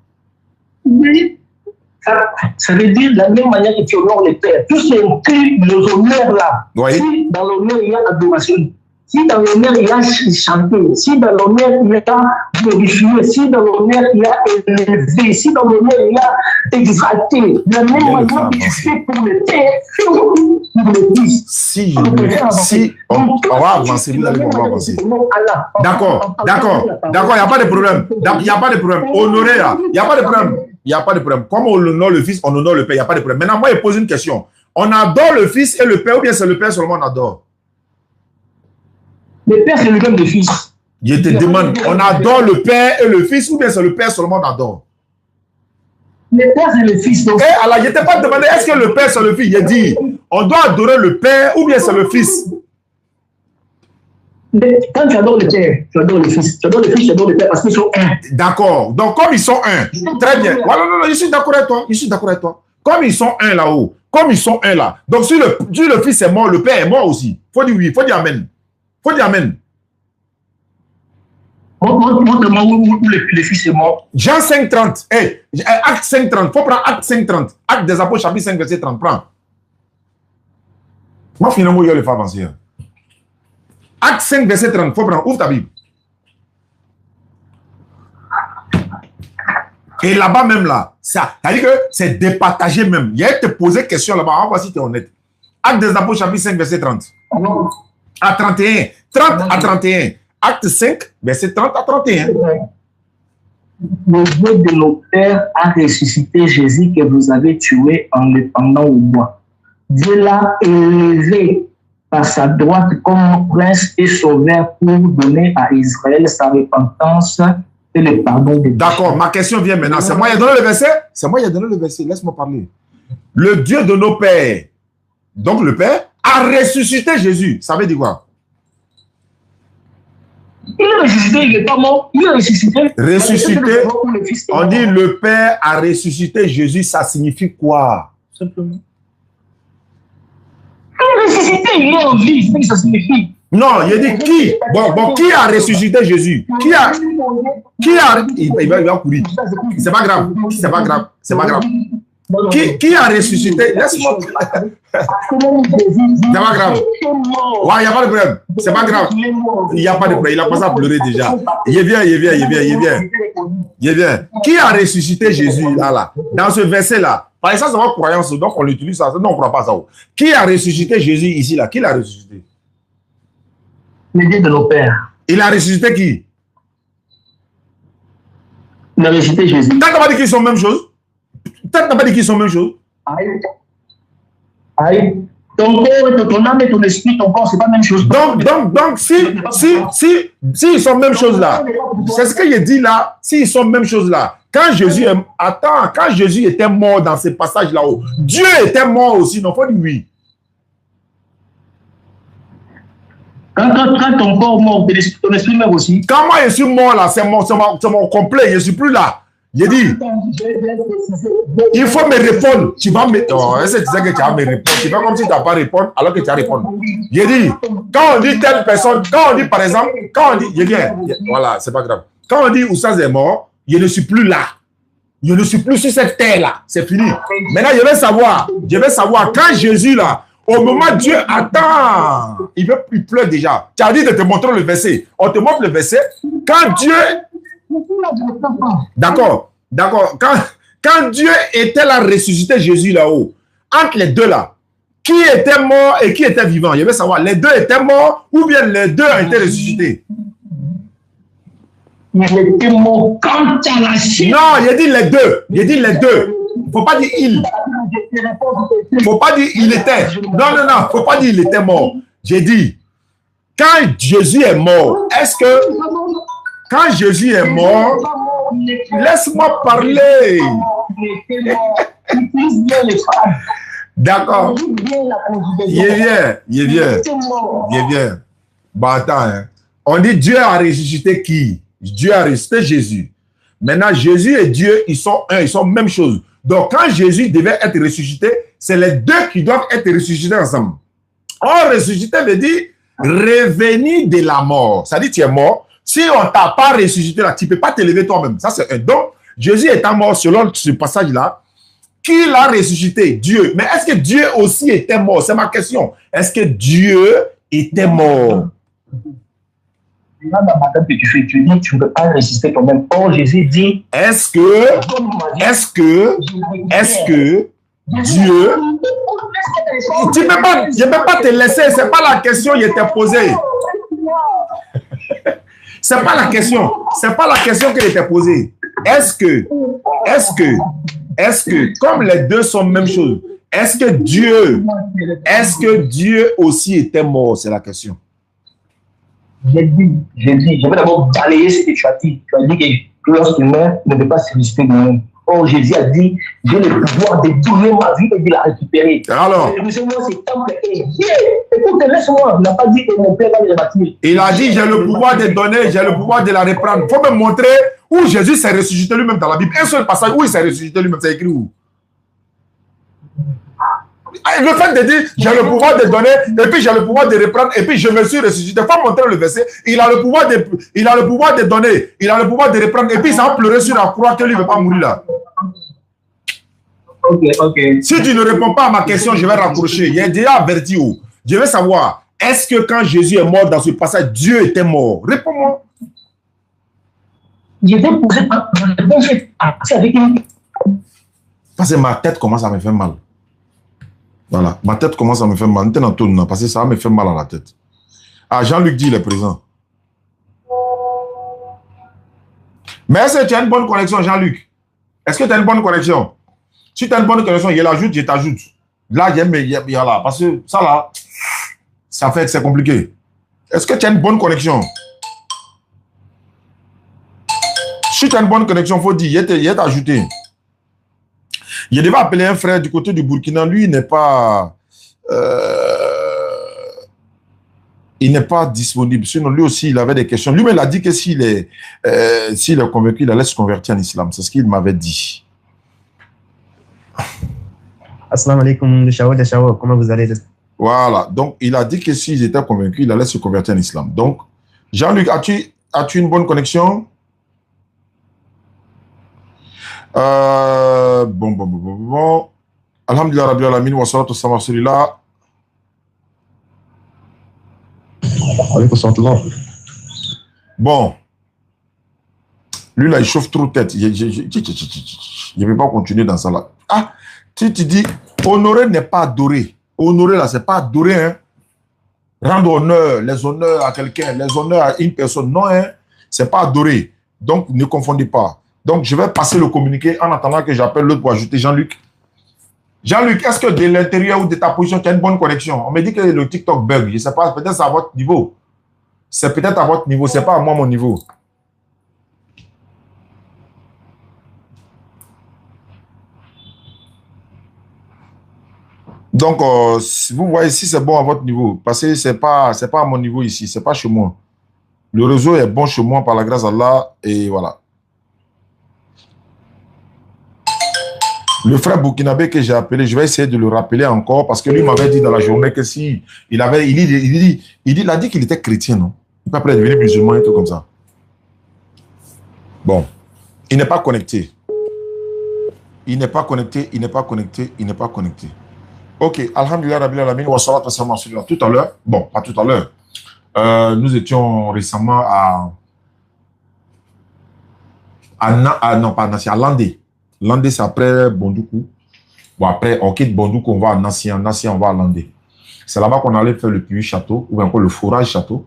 Oui. Ça veut dire de la même manière que tu honores le Père. Tout ce inclut les honneurs là. Oui. Si dans l'honneur il y a adoration, si dans l'honneur il y a chanter, si dans l'honneur il y a glorifier, si dans l'honneur il y a élever, si dans l'honneur il y a exalter, de la même manière que tu fais pour le Père, fais pour le Fils. Si, on va avancer, vous allez pouvoir avancer. D'accord, il n'y a pas de problème. Il n'y a pas de problème. Honorer là, il n'y a pas de problème. Il n'y a pas de problème. Comme on honore le Fils, on honore le Père, il n'y a pas de problème. Maintenant, moi, je pose une question. On adore le Fils et le Père, ou bien c'est le Père seulement on adore? Le Père, c'est le même le Fils. Je te demande, on adore le Père et le Fils, ou bien c'est le Père seulement on adore? Le Père, c'est le Fils. Donc... Eh, alors, je ne t'ai pas demandé, est-ce que le Père, c'est le Fils? J'ai dit, on doit adorer le Père, ou bien c'est le Fils? Quand tu adores le Père, tu adores le Fils. Tu adores le Fils, tu adores le Père, parce qu'ils sont un. D'accord. Donc, comme ils sont un, très bien. Voilà, non, je suis d'accord avec toi. Je suis d'accord avec toi. Comme ils sont un là-haut, comme ils sont un là. Donc, si le Fils est mort, le Père est mort aussi. Faut dire oui, faut dire amen. Faut dire amen. Montre-moi où le Fils est mort. Jean 5,30. Hey, acte 5,30. Faut prendre acte 5,30. Acte des Apôtres, chapitre 5, verset 30. Prends. Moi, finalement, je vais le faire avancer. Acte 5, verset 30. Faut prendre. Ouvre ta Bible. Et là-bas même là, ça veut dire que c'est départagé même. Il y a te poser question là-bas. On va voir si tu es honnête. Acte des Apôtres, chapitre 5, verset 30. À 31. 30 à 31. Acte 5, verset 30 à 31. Le Dieu de nos pères a ressuscité Jésus que vous avez tué en le pendant au bois. Dieu l'a élevé par sa droite comme prince et sauveur pour donner à Israël sa repentance et le pardon des péchés. D'accord, ma question vient maintenant. C'est moi qui ai donné le verset? C'est moi qui ai donné le verset. Laisse-moi parler. Le Dieu de nos pères, donc le Père, a ressuscité Jésus. Ça veut dire quoi? Il est ressuscité, il n'est pas mort. Il est ressuscité. Ressuscité, on dit le Père a ressuscité Jésus. Ça signifie quoi? Simplement. Il est ressuscité, il est en vie. C'est ce que ça signifie. Non, il dit qui? Bon, qui a ressuscité Jésus? Qui a il va courir. C'est pas grave. C'est pas grave. C'est pas grave. Qui a ressuscité? Laisse-moi. C'est pas grave. Ouais, il n'y a pas de problème. C'est pas grave. Il n'y a pas de problème. Il a passé à pleurer déjà. Il vient. Qui a ressuscité Jésus là? Dans ce verset-là. Par exemple, c'est ma croyance. Donc, on l'utilise ça. Non, on ne croit pas ça. Qui a ressuscité Jésus ici là? Qui l'a ressuscité? Le Dieu de nos pères. Il a ressuscité qui? Il a ressuscité Jésus. T'as pas dit qu'ils sont même chose? T'as pas dit qu'ils sont même chose? Aïe. Ton corps, ton âme et ton esprit, ton corps, c'est pas la même chose. Donc, si ils sont même chose là, c'est ce que je dis là, si ils sont même chose là, quand Jésus était mort dans ce passage là-haut, Dieu était mort aussi, non, faut dire oui. Quand ton corps mort, ton esprit meurt aussi. Quand moi je suis mort là, c'est mon complet, je ne suis plus là. J'ai dit, il faut me répondre. Tu vas me... Oh, est-ce que tu sais que tu vas me répondre? Tu fais comme si tu n'as pas répondu alors que tu as répondu. J'ai dit, quand on dit telle personne, quand on dit par exemple, quand on dit, voilà, c'est pas grave. Quand on dit Oussaz est mort, je ne suis plus là. Je ne suis plus sur cette terre-là. C'est fini. Maintenant, je vais savoir quand Jésus là, au moment Dieu attend, il pleure déjà. Tu as dit de te montrer le verset. On te montre le verset. Quand Dieu... D'accord. Quand Dieu était là, ressuscité Jésus là-haut, entre les deux là, qui était mort et qui était vivant? Je veux savoir, les deux étaient morts ou bien les deux ont été ressuscités? Il était mort quand tu as lâché. Non, j'ai dit les deux. Il ne faut pas dire il. Il ne faut pas dire il était. Non, il ne faut pas dire il était mort. J'ai dit, quand Jésus est mort, est-ce que... Quand Jésus est mort, laisse-moi parler. D'accord. Il est bien. Bah attends, hein. On dit Dieu a ressuscité qui? Dieu a ressuscité Jésus. Maintenant, Jésus et Dieu, ils sont un, ils sont même chose. Donc, quand Jésus devait être ressuscité, c'est les deux qui doivent être ressuscités ensemble. Or, ressuscité veut dire revenir de la mort. Ça dit, tu es mort. Si on ne t'a pas ressuscité là, tu ne peux pas te lever toi-même. Ça, c'est un don. Jésus étant mort, selon ce passage-là, qui l'a ressuscité? Dieu. Mais est-ce que Dieu aussi était mort? C'est ma question. Est-ce que Dieu était mort? Là, dans ma tête que tu fais, tu dis, tu ne peux pas résister toi-même. Or, Jésus dit, est-ce que Dieu, tu peux pas, je ne peux pas te laisser, c'est pas la question qui était posée. C'est pas la question, c'est pas la question qui était posée. Est-ce que, comme les deux sont même chose, est-ce que Dieu aussi était mort? C'est la question. J'ai dit, je vais d'abord balayer ce que tu as dit. Tu as dit que l'humain ne peut pas se résister de nous. Or, Jésus a dit, j'ai le pouvoir de donner ma vie et de la récupérer. Alors, écoute, laisse-moi, il n'a pas dit que mon père va le rebâtir. Il a dit, j'ai le pouvoir de donner, j'ai le pouvoir de la reprendre. Il faut me montrer où Jésus s'est ressuscité lui-même dans la Bible. Un seul passage où il s'est ressuscité lui-même, c'est écrit où? Le fait de dire, j'ai le pouvoir de donner, et puis j'ai le pouvoir de reprendre, et puis je me suis ressuscité. Il faut montrer le verset. Il a le pouvoir de donner, il a le pouvoir de reprendre, et puis il s'en pleurer sur la croix que lui ne veut pas mourir là. Ok. Si tu ne réponds pas à ma question, je vais raccrocher. Il y a déjà averti où. Je veux savoir, est-ce que quand Jésus est mort dans ce passage, Dieu était mort? Réponds-moi. Je vais poser avec une... Parce que ma tête commence à me faire mal. Voilà, ma tête commence à me faire mal. Parce que ça me fait mal à la tête. Ah, Jean-Luc dit, il est présent. Mais est-ce que tu as une bonne connexion, Jean-Luc? Est-ce que tu as une bonne connexion? Si tu as une bonne connexion, il l'ajoute, je t'ajoute. Là, j'aime, là. Parce que ça, là, ça fait que c'est compliqué. Est-ce que tu as une bonne connexion? Si tu as une bonne connexion, il faut dire, il est ajouté. Je devais appeler un frère du côté du Burkina. Lui, il n'est pas disponible. Sinon, lui aussi, il avait des questions. Lui, il a dit que s'il est convaincu, il allait se convertir en islam. C'est ce qu'il m'avait dit. Assalamu alaikum, Shawo, comment vous allez? Voilà. Donc, il a dit que s'il était convaincu, il allait se convertir en islam. Donc, Jean-Luc, as-tu une bonne connexion? Bon. Alhamdulillah Rabbil Alamin wa salatu wassalamu ala rasulillah. Bon. Lui là, il chauffe trop tête. Je ne vais pas continuer dans ça là. Ah, tu dis, honorer n'est pas adorer. Honorer là, c'est pas adorer, hein. Rendre honneur, les honneurs à quelqu'un, les honneurs à une personne. Non, hein. C'est pas adorer. Donc, ne confondez pas. Donc, je vais passer le communiqué en attendant que j'appelle l'autre pour ajouter Jean-Luc. Jean-Luc, est-ce que de l'intérieur ou de ta position, tu as une bonne connexion? On me dit que le TikTok bug. Je ne sais pas, peut-être c'est à votre niveau. C'est peut-être à votre niveau, ce n'est pas à moi mon niveau. Donc, vous voyez si c'est bon à votre niveau. Parce que ce n'est pas à mon niveau ici, ce n'est pas chez moi. Le réseau est bon chez moi par la grâce d'Allah et voilà. Le frère burkinabé que j'ai appelé, je vais essayer de le rappeler encore parce que lui m'avait dit dans la journée que si il a dit qu'il était chrétien, non? Il n'est pas prêt à devenir musulman et tout comme ça. Bon, il n'est pas connecté. Il n'est pas connecté. Ok, alhamdulillah rabbil alamin wa salatu wa salam ala tout à l'heure. Bon, pas tout à l'heure. Nous étions récemment à Landé. Landé, c'est après Bondoukou. Bon, après, on quitte Bondoukou, on va à Nassi. Nassi, on va à Landé. C'est là-bas qu'on allait faire le puits château, ou encore le forage château.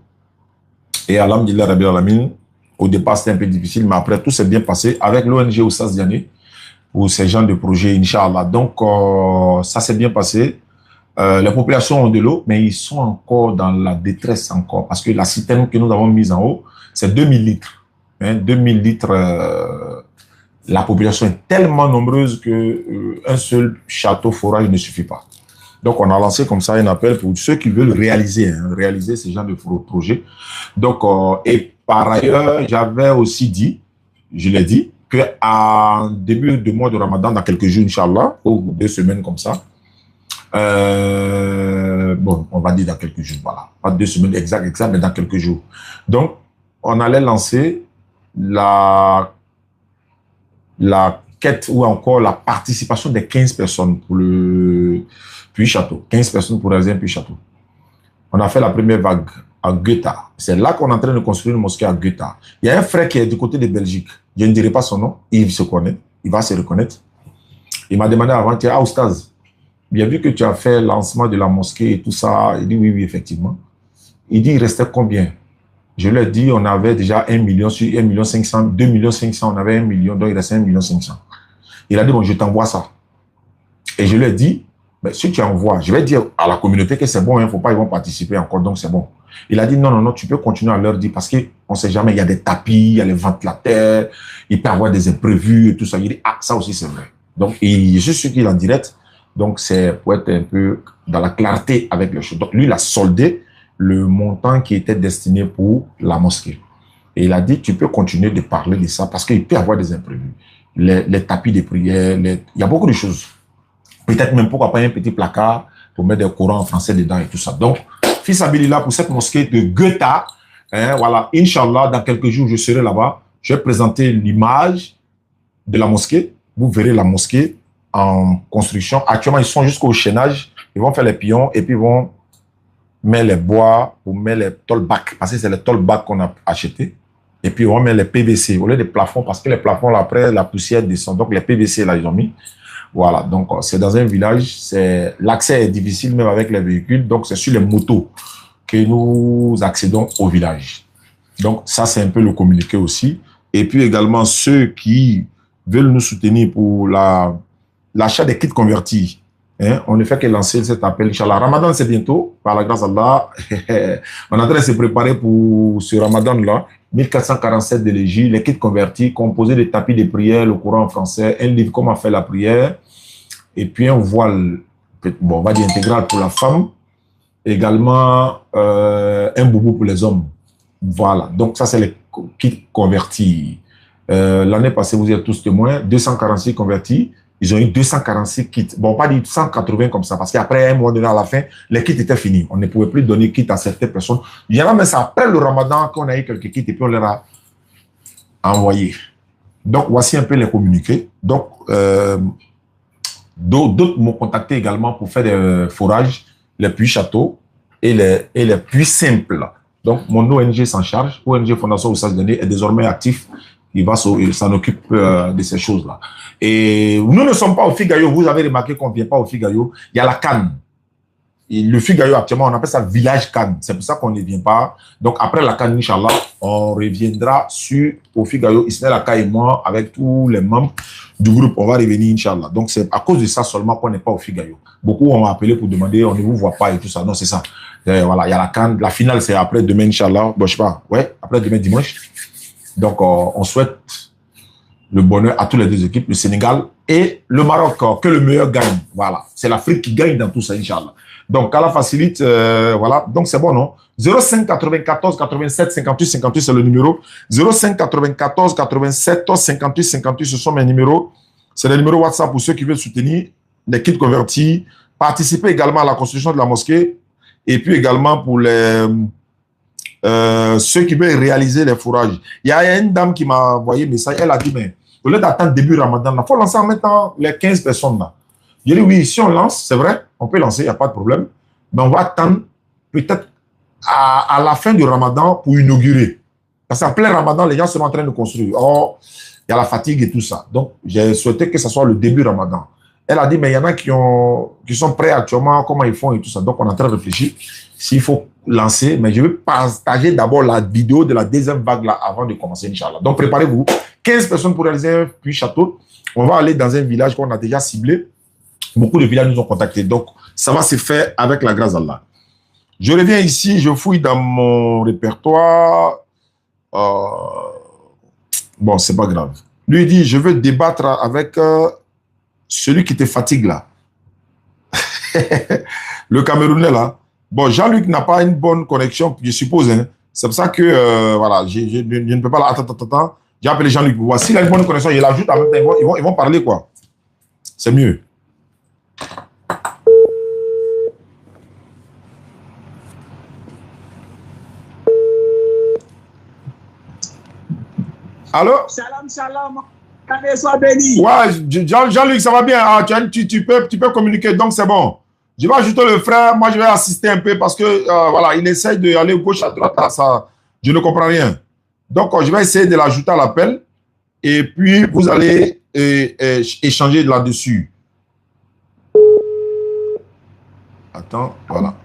Et alhamdulillah, Rabbil Alamin, au départ, c'était un peu difficile, mais après, tout s'est bien passé avec l'ONG Oussas Diané, ou ces gens de projet, Inch'Allah. Donc, ça s'est bien passé. Les populations ont de l'eau, mais ils sont encore dans la détresse encore, parce que la citerne que nous avons mise en haut, c'est 2000 litres. Hein, 2000 litres. La population est tellement nombreuse que un seul château forage ne suffit pas. Donc, on a lancé comme ça un appel pour ceux qui veulent réaliser, réaliser ce genre de projet. Donc, et par ailleurs, j'avais aussi dit, je l'ai dit, qu'en début du mois de Ramadan, dans quelques jours, Inch'Allah, ou 2 semaines comme ça, bon, on va dire dans quelques jours, voilà. Pas 2 semaines exact, mais dans quelques jours. Donc, on allait lancer la quête ou encore la participation des 15 personnes pour le Puy-Château. 15 personnes pour réaliser un Puy-Château. On a fait la première vague à Goetha. C'est là qu'on est en train de construire une mosquée à Goetha. Il y a un frère qui est du côté de Belgique. Je ne dirai pas son nom. Il se connaît. Il va se reconnaître. Il m'a demandé avant, ah, Oustaz, bien vu que tu as fait le lancement de la mosquée et tout ça. Il dit oui, oui, effectivement. Il dit, il restait combien? Je lui ai dit, on avait déjà 1 million sur 1 million 500, 2 millions 500, on avait 1 million, donc il restait 1 million 500. Il a dit, bon, je t'envoie ça. Et je lui ai dit, mais si tu envoies, je vais dire à la communauté que c'est bon, il ne faut pas, ils vont participer encore, donc c'est bon. Il a dit, non, non, non, tu peux continuer à leur dire, parce qu'on ne sait jamais, il y a des tapis, il y a les ventilateurs, il peut y avoir des imprévus et tout ça. Il dit, ah, ça aussi c'est vrai. Donc, je suis sûr qu'il est en direct, donc c'est pour être un peu dans la clarté avec les choses. Donc, lui, il a soldé le montant qui était destiné pour la mosquée. Et il a dit, tu peux continuer de parler de ça parce qu'il peut y avoir des imprévus. Les tapis de prière, il y a beaucoup de choses. Peut-être même pourquoi pas un petit placard pour mettre des Corans en français dedans et tout ça. Donc, fils Abilillah pour cette mosquée de Goetha, voilà, Inch'Allah, dans quelques jours, je serai là-bas. Je vais présenter l'image de la mosquée. Vous verrez la mosquée en construction. Actuellement, ils sont jusqu'au chaînage. Ils vont faire les pions et puis ils vont mettre les bois ou mettre les tollbacks, parce que c'est les tollbacks qu'on a achetés. Et puis, on met les PVC au lieu des plafonds, parce que les plafonds, là, après, la poussière descend. Donc, les PVC, là, ils ont mis. Voilà. Donc, c'est dans un village. L'accès est difficile, même avec les véhicules. Donc, c'est sur les motos que nous accédons au village. Donc, ça, c'est un peu le communiqué aussi. Et puis, également, ceux qui veulent nous soutenir pour l'achat des kits convertis. On ne fait que lancer cet appel, Inch'Allah. Ramadan, c'est bientôt, par la grâce d'Allah. On est en train de se préparer pour ce Ramadan-là. 1447 de l'Égypte, les kits convertis, composés de tapis de prière, le Coran en français, un livre comment faire la prière, et puis un voile, bon, on va dire intégral pour la femme, également un boubou pour les hommes. Voilà, donc ça c'est les kits convertis. L'année passée, vous êtes tous témoins, 246 convertis. Ils ont eu 246 kits. Bon, pas dit 180 comme ça, parce qu'après un mois donné à la fin, les kits étaient finis. On ne pouvait plus donner kits à certaines personnes. Il y en a, mais c'est après le Ramadan qu'on a eu quelques kits et puis on les a envoyés. Donc, voici un peu les communiqués. Donc, d'autres m'ont contacté également pour faire des forages, les puits châteaux et les puits simples. Donc, mon ONG s'en charge. ONG Fondation Oussas Dene est désormais actif. Il s'en occupe de ces choses-là. Et nous ne sommes pas au Figayo. Vous avez remarqué qu'on ne vient pas au Figayo. Il y a la Cannes. Et le Figayo, actuellement, on appelle ça village Cannes. C'est pour ça qu'on ne vient pas. Donc, après la Cannes, Inch'Allah, on reviendra au Figayo. Ismaël Aka et moi, avec tous les membres du groupe, on va revenir, Inch'Allah. Donc, c'est à cause de ça seulement qu'on n'est pas au Figayo. Beaucoup ont appelé pour demander, on ne vous voit pas et tout ça. Non, c'est ça. Et voilà, il y a la Cannes. La finale, c'est après demain, Inch'Allah. Bon, je sais pas. Ouais, après demain, dimanche. Donc, on souhaite le bonheur à toutes les deux équipes, le Sénégal et le Maroc, que le meilleur gagne. Voilà, c'est l'Afrique qui gagne dans tout ça, Inch'Allah. Donc, Allah facilite, voilà. Donc, c'est bon, non? 05 94 87 58 58, c'est le numéro. 05 94 87 58 58, ce sont mes numéros. C'est les numéros WhatsApp pour ceux qui veulent soutenir les kits convertis, participer également à la construction de la mosquée et puis également pour les... ceux qui veulent réaliser les fourrages. Il y a une dame qui m'a envoyé un message, elle a dit, mais au lieu d'attendre début Ramadan, il faut lancer en maintenant les 15 personnes là. J'ai dit, oui, si on lance, c'est vrai, on peut lancer, il n'y a pas de problème, mais on va attendre peut-être à la fin du Ramadan pour inaugurer. Parce qu'en plein Ramadan, les gens sont en train de construire. Or, il y a la fatigue et tout ça. Donc, j'ai souhaité que ce soit le début Ramadan. Elle a dit, mais il y en a qui sont prêts actuellement, comment ils font et tout ça. Donc, on est en train de réfléchir s'il faut lancer. Mais je vais partager d'abord la vidéo de la deuxième vague là avant de commencer, Inch'Allah. Donc, préparez-vous. 15 personnes pour réaliser un puits château. On va aller dans un village qu'on a déjà ciblé. Beaucoup de villages nous ont contactés. Donc, ça va se faire avec la grâce d'Allah. Je reviens ici, je fouille dans mon répertoire. Bon, c'est pas grave. Lui, il dit, je veux débattre avec celui qui te fatigue là. Le Camerounais, là. Bon, Jean-Luc n'a pas une bonne connexion, je suppose. Hein. C'est pour ça que, voilà, je ne peux pas... Attends. J'ai appelé Jean-Luc. Voici, s'il a une bonne connexion, il l'ajoute en même temps. Ils vont parler, quoi. C'est mieux. Allô? Shalom. Sois béni. Ouais, Jean-Luc, ça va bien. Ah, tu peux communiquer, donc c'est bon. Je vais ajouter le frère. Moi, je vais assister un peu parce que, voilà, il essaie d'aller gauche à droite. Ça, je ne comprends rien. Donc, je vais essayer de l'ajouter à l'appel. Et puis, vous allez échanger là-dessus. Attends, voilà.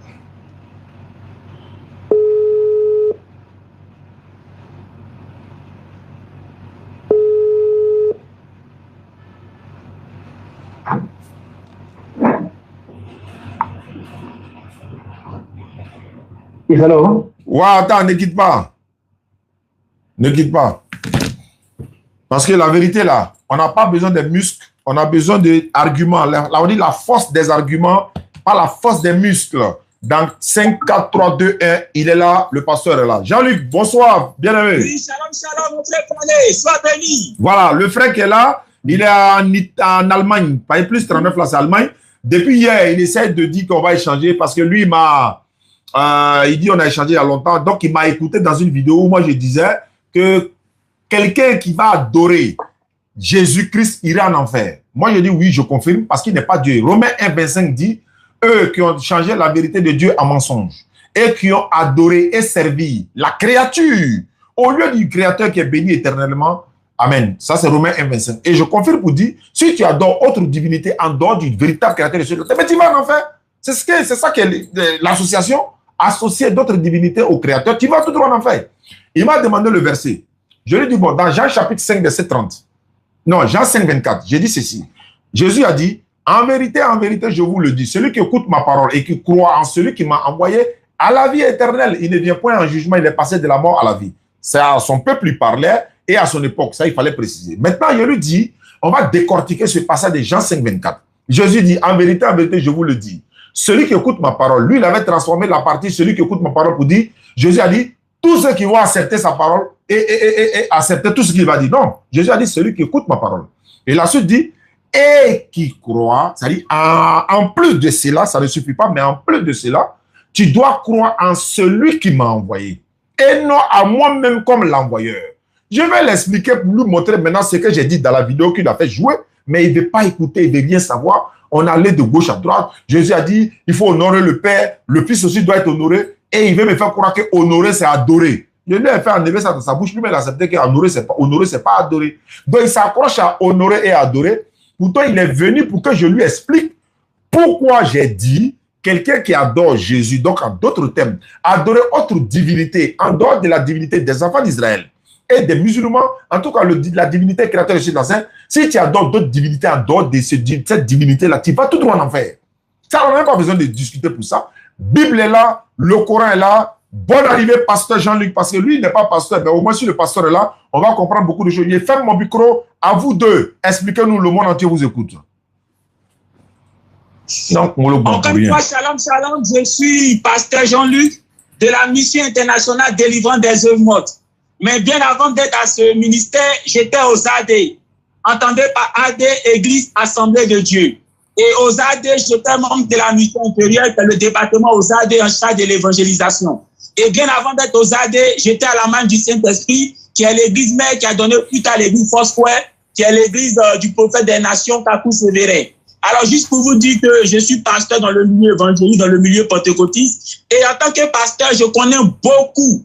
Hello? Ouais, attends, ne quitte pas. Ne quitte pas. Parce que la vérité, là, on n'a pas besoin de muscles, on a besoin d'arguments. Là, on dit la force des arguments, pas la force des muscles. Dans 5, 4, 3, 2, 1, il est là, le pasteur est là. Jean-Luc, bonsoir, bien-aimé. Oui, shalom, mon frère Pané, sois béni. Voilà, le frère qui est là, il est en Allemagne, pas plus 39 là, c'est Allemagne. Depuis hier, il essaie de dire qu'on va échanger parce que lui, il dit on a échangé il y a longtemps, donc il m'a écouté dans une vidéo où moi je disais que quelqu'un qui va adorer Jésus-Christ ira en enfer. Moi je dis oui, je confirme parce qu'il n'est pas Dieu. Romains 1,25 dit eux qui ont changé la vérité de Dieu en mensonge et qui ont adoré et servi la créature au lieu du créateur qui est béni éternellement. Amen. Ça c'est Romains 1,25. Et je confirme pour dire, si tu adores autre divinité en dehors du véritable créateur de Dieu, mais tu vas en enfer. C'est ça qui est l'association. Associer d'autres divinités au Créateur, tu vas tout droit en enfer. Il m'a demandé le verset. Je lui ai dit, bon, dans Jean chapitre 5, verset 30. Non, Jean 5, 24. J'ai dit ceci. Jésus a dit, en vérité, je vous le dis, celui qui écoute ma parole et qui croit en celui qui m'a envoyé à la vie éternelle, il ne vient point en jugement, il est passé de la mort à la vie. C'est à son peuple il parlait et à son époque. Ça, il fallait préciser. Maintenant, je lui dis, on va décortiquer ce passage de Jean 5, 24. Jésus dit, en vérité, je vous le dis. Celui qui écoute ma parole, lui, il avait transformé la partie, celui qui écoute ma parole pour dire, Jésus a dit, tous ceux qui vont accepter sa parole et accepter tout ce qu'il va dire. Non, Jésus a dit, celui qui écoute ma parole. Et la suite dit, et qui croit, c'est-à-dire, en plus de cela, ça ne suffit pas, mais en plus de cela, tu dois croire en celui qui m'a envoyé et non à moi-même comme l'envoyeur. Je vais l'expliquer pour lui montrer maintenant ce que j'ai dit dans la vidéo qu'il a fait jouer, mais il ne veut pas écouter, il ne veut rien savoir. On allait de gauche à droite. Jésus a dit, il faut honorer le Père, le Fils aussi doit être honoré, et il veut me faire croire que honorer, c'est adorer. Je lui ai fait enlever ça dans sa bouche, lui, mais il a accepté que honorer, c'est pas adorer. Donc, il s'accroche à honorer et adorer. Pourtant, il est venu pour que je lui explique pourquoi j'ai dit quelqu'un qui adore Jésus, donc en d'autres termes, adorer autre divinité, en dehors de la divinité des enfants d'Israël et des musulmans, en tout cas la divinité créateur de Dieu, si tu adores d'autres divinités en dehors de cette divinité-là, tu vas tout droit en enfer. Ça, on n'a même pas besoin de discuter pour ça. Bible est là, le Coran est là. Bonne arrivée, pasteur Jean-Luc, parce que lui, il n'est pas pasteur, mais au moins si le pasteur est là, on va comprendre beaucoup de choses. Je ferme mon micro, à vous deux. Expliquez-nous, le monde entier vous écoute. Non, encore une fois, shalom, je suis pasteur Jean-Luc de la mission internationale délivrance des œuvres mortes. Mais bien avant d'être à ce ministère, j'étais aux AD. Entendez par AD, Église Assemblée de Dieu. Et aux AD, j'étais membre de la mission intérieure, le département aux AD en charge de l'évangélisation. Et bien avant d'être aux AD, j'étais à la main du Saint-Esprit, qui est l'église mère qui a donné plus tard l'église Foursquare, qui est l'église du prophète des nations, Kakou Sévérin. Alors, juste pour vous dire que je suis pasteur dans le milieu évangélique, dans le milieu pentecôtiste. Et en tant que pasteur, je connais beaucoup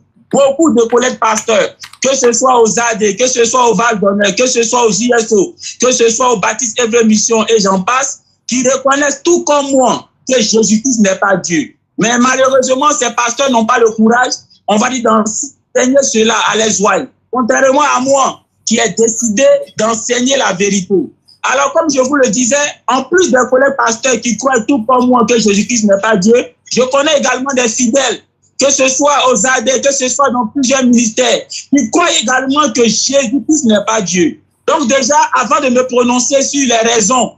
de collègues pasteurs, que ce soit aux AD, que ce soit au Val d'Honneur, que ce soit aux ISO, que ce soit au Baptiste Œuvre Mission et j'en passe, qui reconnaissent tout comme moi que Jésus-Christ n'est pas Dieu. Mais malheureusement, ces pasteurs n'ont pas le courage, on va dire, d'enseigner cela à les ouailles. Contrairement à moi, qui ai décidé d'enseigner la vérité. Alors, comme je vous le disais, en plus des collègues pasteurs qui croient tout comme moi que Jésus-Christ n'est pas Dieu, je connais également des fidèles, que ce soit aux AD, que ce soit dans plusieurs ministères, qui croient également que Jésus-Christ n'est pas Dieu. Donc déjà, avant de me prononcer sur les raisons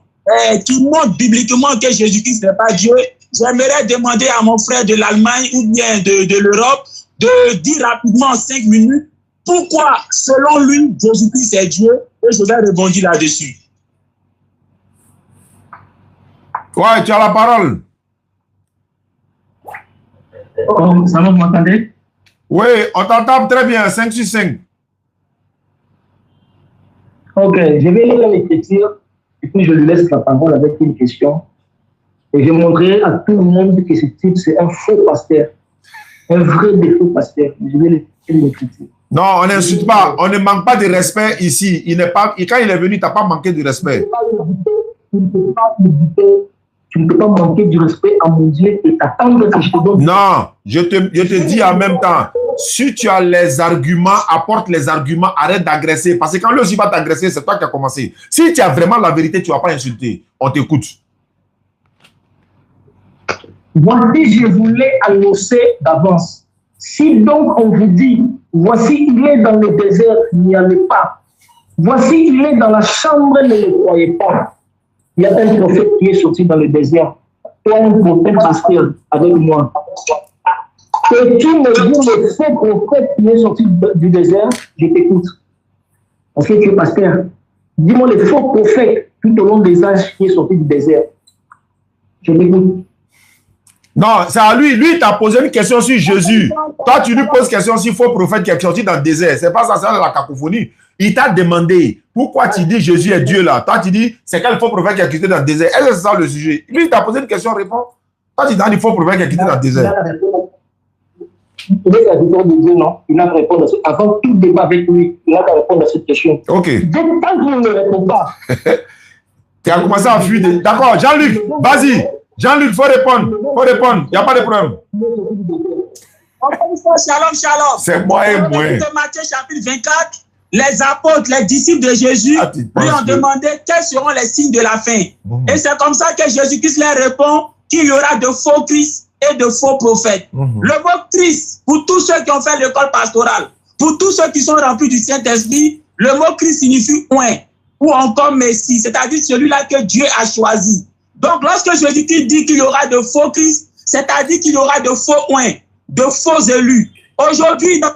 qui montrent bibliquement que Jésus-Christ n'est pas Dieu, j'aimerais demander à mon frère de l'Allemagne ou bien de l'Europe de dire rapidement en 5 minutes pourquoi, selon lui, Jésus-Christ est Dieu, et je vais rebondir là-dessus. Ouais, tu as la parole. Oh, ça va, vous m'entendez? Oui, on t'entend très bien, 5 sur 5. Ok, je vais lire l'écriture et puis je lui laisse la parole avec une question. Et je montrerai à tout le monde que ce type, c'est un faux pasteur. Un vrai défaut pasteur. Je vais lire l'écriture. Non, on n'insulte pas, on ne manque pas de respect ici. Il n'est pas, quand il est venu, tu n'as pas manqué de respect. Tu ne peux pas manquer du respect à mon Dieu et t'attendre que je te donne. Non, je te dis en même temps, si tu as les arguments, apporte les arguments, arrête d'agresser. Parce que quand lui aussi va t'agresser, c'est toi qui as commencé. Si tu as vraiment la vérité, tu ne vas pas insulter. On t'écoute. Voici, je voulais annoncer d'avance. Si donc on vous dit, voici, il est dans le désert, n'y allez pas. Voici, il est dans la chambre, ne le croyez pas. Il y a un prophète qui est sorti dans le désert. Toi, un prophète pasteur avec moi. Et tu me dis le faux prophète qui est sorti du désert, je t'écoute. Parce que tu es pasteur. Dis-moi le faux prophète tout au long des âges qui est sorti du désert. Je t'écoute. Non, c'est à lui. Lui, t'a posé une question sur Jésus. Toi, tu lui poses une question sur faux prophète qui est sorti dans le désert. C'est pas ça, c'est la cacophonie. Il t'a demandé pourquoi tu dis Jésus est Dieu là. Toi, tu dis c'est quel faux prophèt qui a quitté dans le désert. Est-ce que c'est ça le sujet? Lui, il t'a posé une question, réponds. Toi, tu dis faux prophèt qui a quitté dans le désert. Il est la victoire de Dieu, non? Il n'a pas répondu à ça. Avant tout débat avec lui, il n'a pas répondu à cette question. Ok. Tant qu'il ne répond pas. Tu as commencé à fuir. D'accord, Jean-Luc, vas-y. Jean-Luc, il faut répondre. Il faut répondre. Il n'y a pas de problème. Shalom, shalom. C'est moi et moi. De Matthieu chapitre 24, les apôtres, les disciples de Jésus lui ont demandé quels seront les signes de la fin. Et c'est comme ça que Jésus-Christ leur répond qu'il y aura de faux Christ et de faux prophètes. Le mot Christ, pour tous ceux qui ont fait l'école pastorale, pour tous ceux qui sont remplis du Saint-Esprit, le mot Christ signifie oint ou encore Messie, c'est-à-dire celui-là que Dieu a choisi. Donc, lorsque Jésus-Christ dit qu'il y aura de faux Christ, c'est-à-dire qu'il y aura de faux oints, de faux élus. Aujourd'hui, dans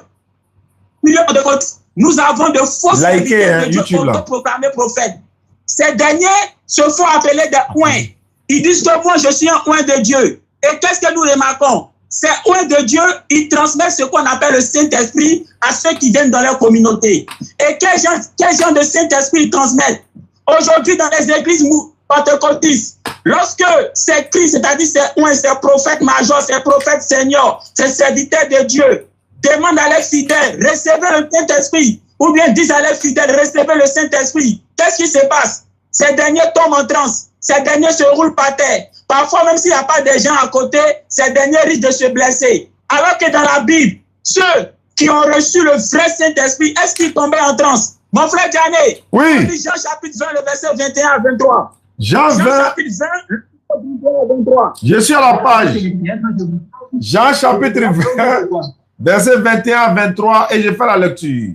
le milieu de votre, nous avons de faux serviteurs de Dieu autoproclamés prophètes. Ces derniers se font appeler des oints. Ils disent que moi, je suis un oint de Dieu. Et qu'est-ce que nous remarquons? Ces oints de Dieu, ils transmettent ce qu'on appelle le Saint-Esprit à ceux qui viennent dans leur communauté. Et quel genre de Saint-Esprit ils transmettent? Aujourd'hui, dans les églises pentecôtistes, lorsque ces Christ, c'est-à-dire ces oints, ces prophètes majors, ces prophètes seniors, ces serviteurs de Dieu, demandent à leurs fidèles, recevez le Saint-Esprit, ou bien disent à leurs fidèles, recevez le Saint-Esprit. Qu'est-ce qui se passe? Ces derniers tombent en transe, ces derniers se roulent par terre. Parfois, même s'il n'y a pas de gens à côté, ces derniers risquent de se blesser. Alors que dans la Bible, ceux qui ont reçu le vrai Saint-Esprit, est-ce qu'ils tombaient en transe? Mon frère Diané, oui. Jean chapitre 20, le verset 21 à 23. Jean chapitre 20, le verset 23. Je suis à la page. Jean chapitre 20, verset 21 à 23, et je fais la lecture.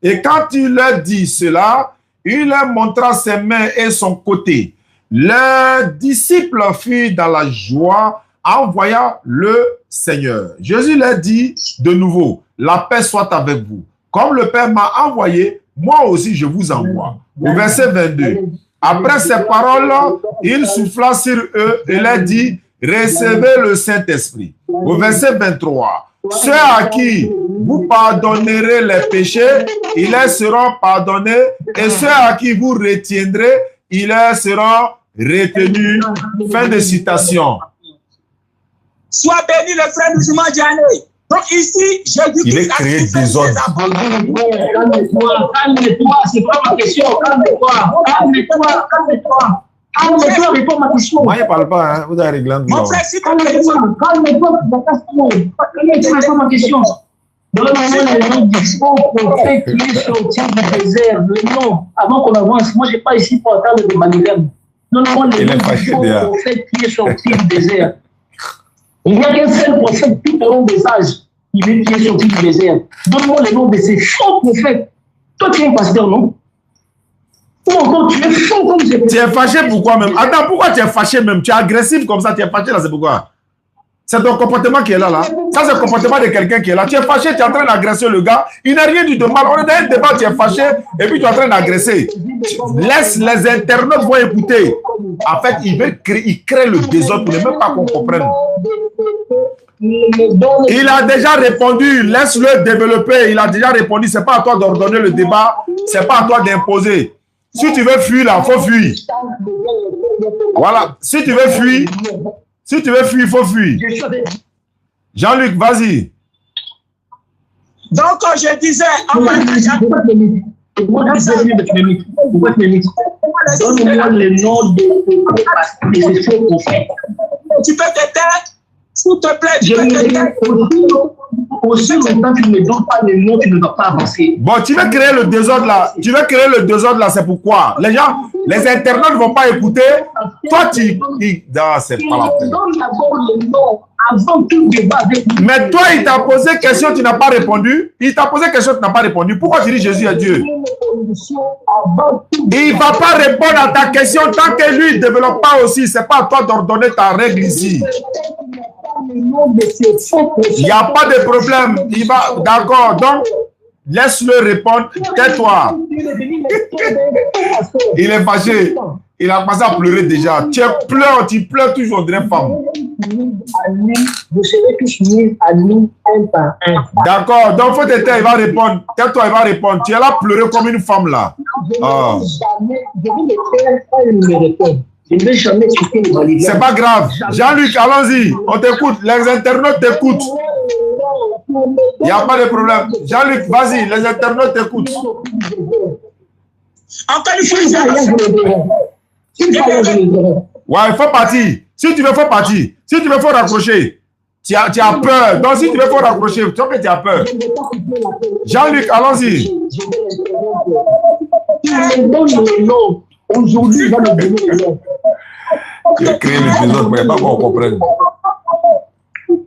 Et quand il leur dit cela, il leur montra ses mains et son côté. Les disciples furent dans la joie en voyant le Seigneur. Jésus leur dit de nouveau, la paix soit avec vous. Comme le Père m'a envoyé, moi aussi je vous envoie. Au verset 22. Après ces paroles, il souffla sur eux et leur dit, recevez le Saint-Esprit. Au verset 23. Ceux à qui vous pardonnerez les péchés, ils leur seront pardonnés, et ceux à qui vous retiendrez, ils leur seront retenus. Fin de citation. Sois béni le frère musulman Diané. Donc ici, il est créé des ordres. Calme-toi, calme-toi, c'est pas ma question, calme-toi, calme-toi, calme-toi. Calme-toi, réponds à ma question. Moi, je ne parle pas, hein. Vous avez réglé. Mon frère, si calme-toi, calme-toi, c'est pas ma question. Donne-moi le nom du faux prophète qui est sorti du désert, le nom, avant qu'on avance. Moi, je n'ai pas ici pour attendre de Manilem. Donne-moi le nom du faux prophète qui est sorti du désert. Il n'y a qu'un seul prophète tout au long des âges qui est sorti du désert. Donne-moi le nom de ces faux prophètes. Toi, tu es un pasteur, non? Tu es fâché pourquoi même? Attends, pourquoi tu es fâché même? Tu es agressif comme ça, tu es fâché là, c'est pourquoi? C'est ton comportement qui est là. Ça, c'est le comportement de quelqu'un qui est là. Tu es fâché, tu es en train d'agresser le gars. Il n'a rien dit de mal. On est dans un débat, tu es fâché et puis tu es en train d'agresser. Laisse les internautes vont écouter. En fait, il crée le désordre pour ne même pas qu'on comprenne. Il a déjà répondu. Laisse-le développer. Il a déjà répondu. Ce n'est pas à toi d'ordonner le débat. Ce n'est pas à toi d'imposer. Si tu veux fuir là, il faut fuir. Voilà. Si tu veux fuir, il faut fuir. Jean-Luc, vas-y. Donc, je disais, donne-moi le nom des faux prophètes. Tu peux te taire, s'il te plaît, tu peux te taire. Aussi longtemps que tu ne donnes pas le nom, tu ne vas pas avancer. Bon, tu veux créer le désordre là. C'est pourquoi les gens, les internautes ne vont pas écouter. Toi, non, c'est pas la peine. Donne d'abord le nom avant tout débat avec lui. Mais toi, il t'a posé question, tu n'as pas répondu. Il t'a posé question, tu n'as pas répondu. Pourquoi tu dis Jésus est Dieu? Il ne va pas répondre à ta question tant que lui ne développe pas aussi. Ce n'est pas à toi d'ordonner ta règle ici. Il n'y a pas de problème. Il va, d'accord. Donc, laisse-le répondre. Tais-toi. Il est fâché. Il a commencé à pleurer déjà. Tu pleures toujours de femme. Vous serez tous mis à nous un par un. D'accord. Donc, faut te taire, il va répondre. Tais-toi, il va répondre. Tu es là pleurer comme une femme là. Oh. C'est pas grave. Jean-Luc, allons-y. On t'écoute. Les internautes t'écoutent. Il n'y a pas de problème. Jean-Luc, vas-y. Les internautes t'écoutent. Encore une fois, ouais, il faut partir. Si tu veux, il faut partir. Si tu veux, il faut raccrocher. Tu as peur. Donc, si tu veux, il faut raccrocher. Tu vois que tu as peur. Jean-Luc, allons-y. Aujourd'hui, il va me donner le nom. Tu as créé le désordre, mais pas qu'on comprenne.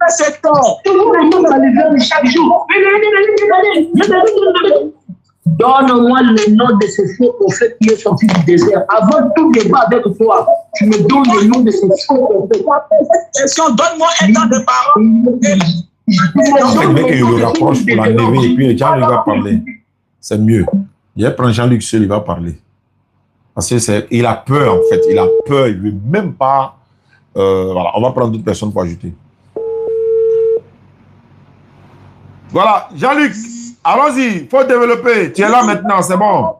C'est temps. Chaque jour. Donne-moi le nom de ce faux prophète qui est sorti du désert. Avant tout débat avec toi, tu me donnes le nom de ce faux prophète. Donne-moi un temps de parole. Le mec, il le rapproche pour l'enlever et puis Jean-Luc va parler. C'est mieux. Il va prendre Jean-Luc seul, il va parler. Parce qu'il a peur, en fait. Il a peur. Il ne veut même pas... voilà, on va prendre d'autres personnes pour ajouter. Voilà, Jean-Luc, allons-y. Il faut développer. Tu es là maintenant, c'est bon.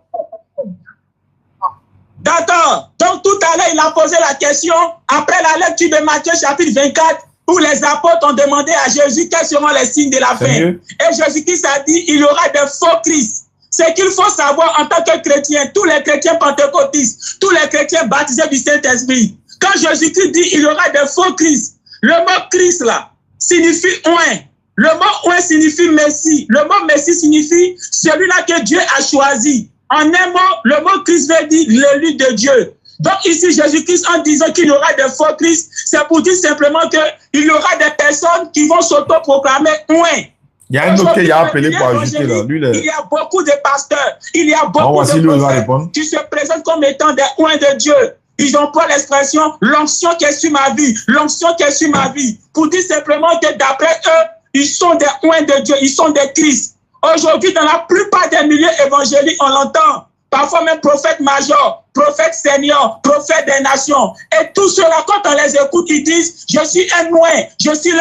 D'accord. Donc, tout à l'heure, il a posé la question, après la lecture de Matthieu, chapitre 24, où les apôtres ont demandé à Jésus quels seront les signes de la fin. Et Jésus-Christ a dit, il y aura des faux Christ. C'est qu'il faut savoir en tant que chrétien, tous les chrétiens pentecôtistes, tous les chrétiens baptisés du Saint-Esprit, quand Jésus-Christ dit il y aura des faux Christ, le mot Christ là signifie oint. Le mot oint signifie Messie. Le mot Messie signifie celui-là que Dieu a choisi. En un mot, le mot Christ veut dire l'élu de Dieu. Donc ici, Jésus-Christ, en disant qu'il y aura des faux Christ, c'est pour dire simplement qu'il y aura des personnes qui vont s'auto-proclamer oint. Il y a un autre qui a appelé pour ajouter là. Lui, il y a beaucoup de pasteurs, il y a beaucoup de prophètes qui se présentent comme étant des oints de Dieu. Ils emploient l'expression l'onction qui est sur ma vie, l'onction qui est sur ma vie, pour dire simplement que d'après eux, ils sont des oints de Dieu, ils sont des Christ. Aujourd'hui, dans la plupart des milieux évangéliques, on l'entend. Parfois même prophète major, prophète senior, prophète des nations. Et tout cela, quand on les écoute, ils disent, je suis un oint, je suis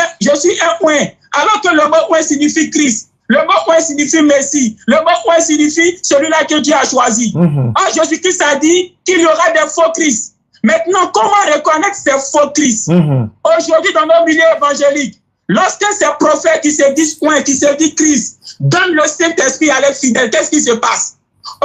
un oint. Alors que le mot oint signifie Christ. Le mot oint signifie Messie. Le mot oint signifie celui-là que Dieu a choisi. Jésus-Christ a dit qu'il y aura des faux Christ. Maintenant, comment reconnaître ces faux Christ? Aujourd'hui, dans nos milieux évangéliques, lorsque ces prophètes qui se disent oint, qui se disent Christ, donnent le Saint-Esprit à leurs fidèles, qu'est-ce qui se passe?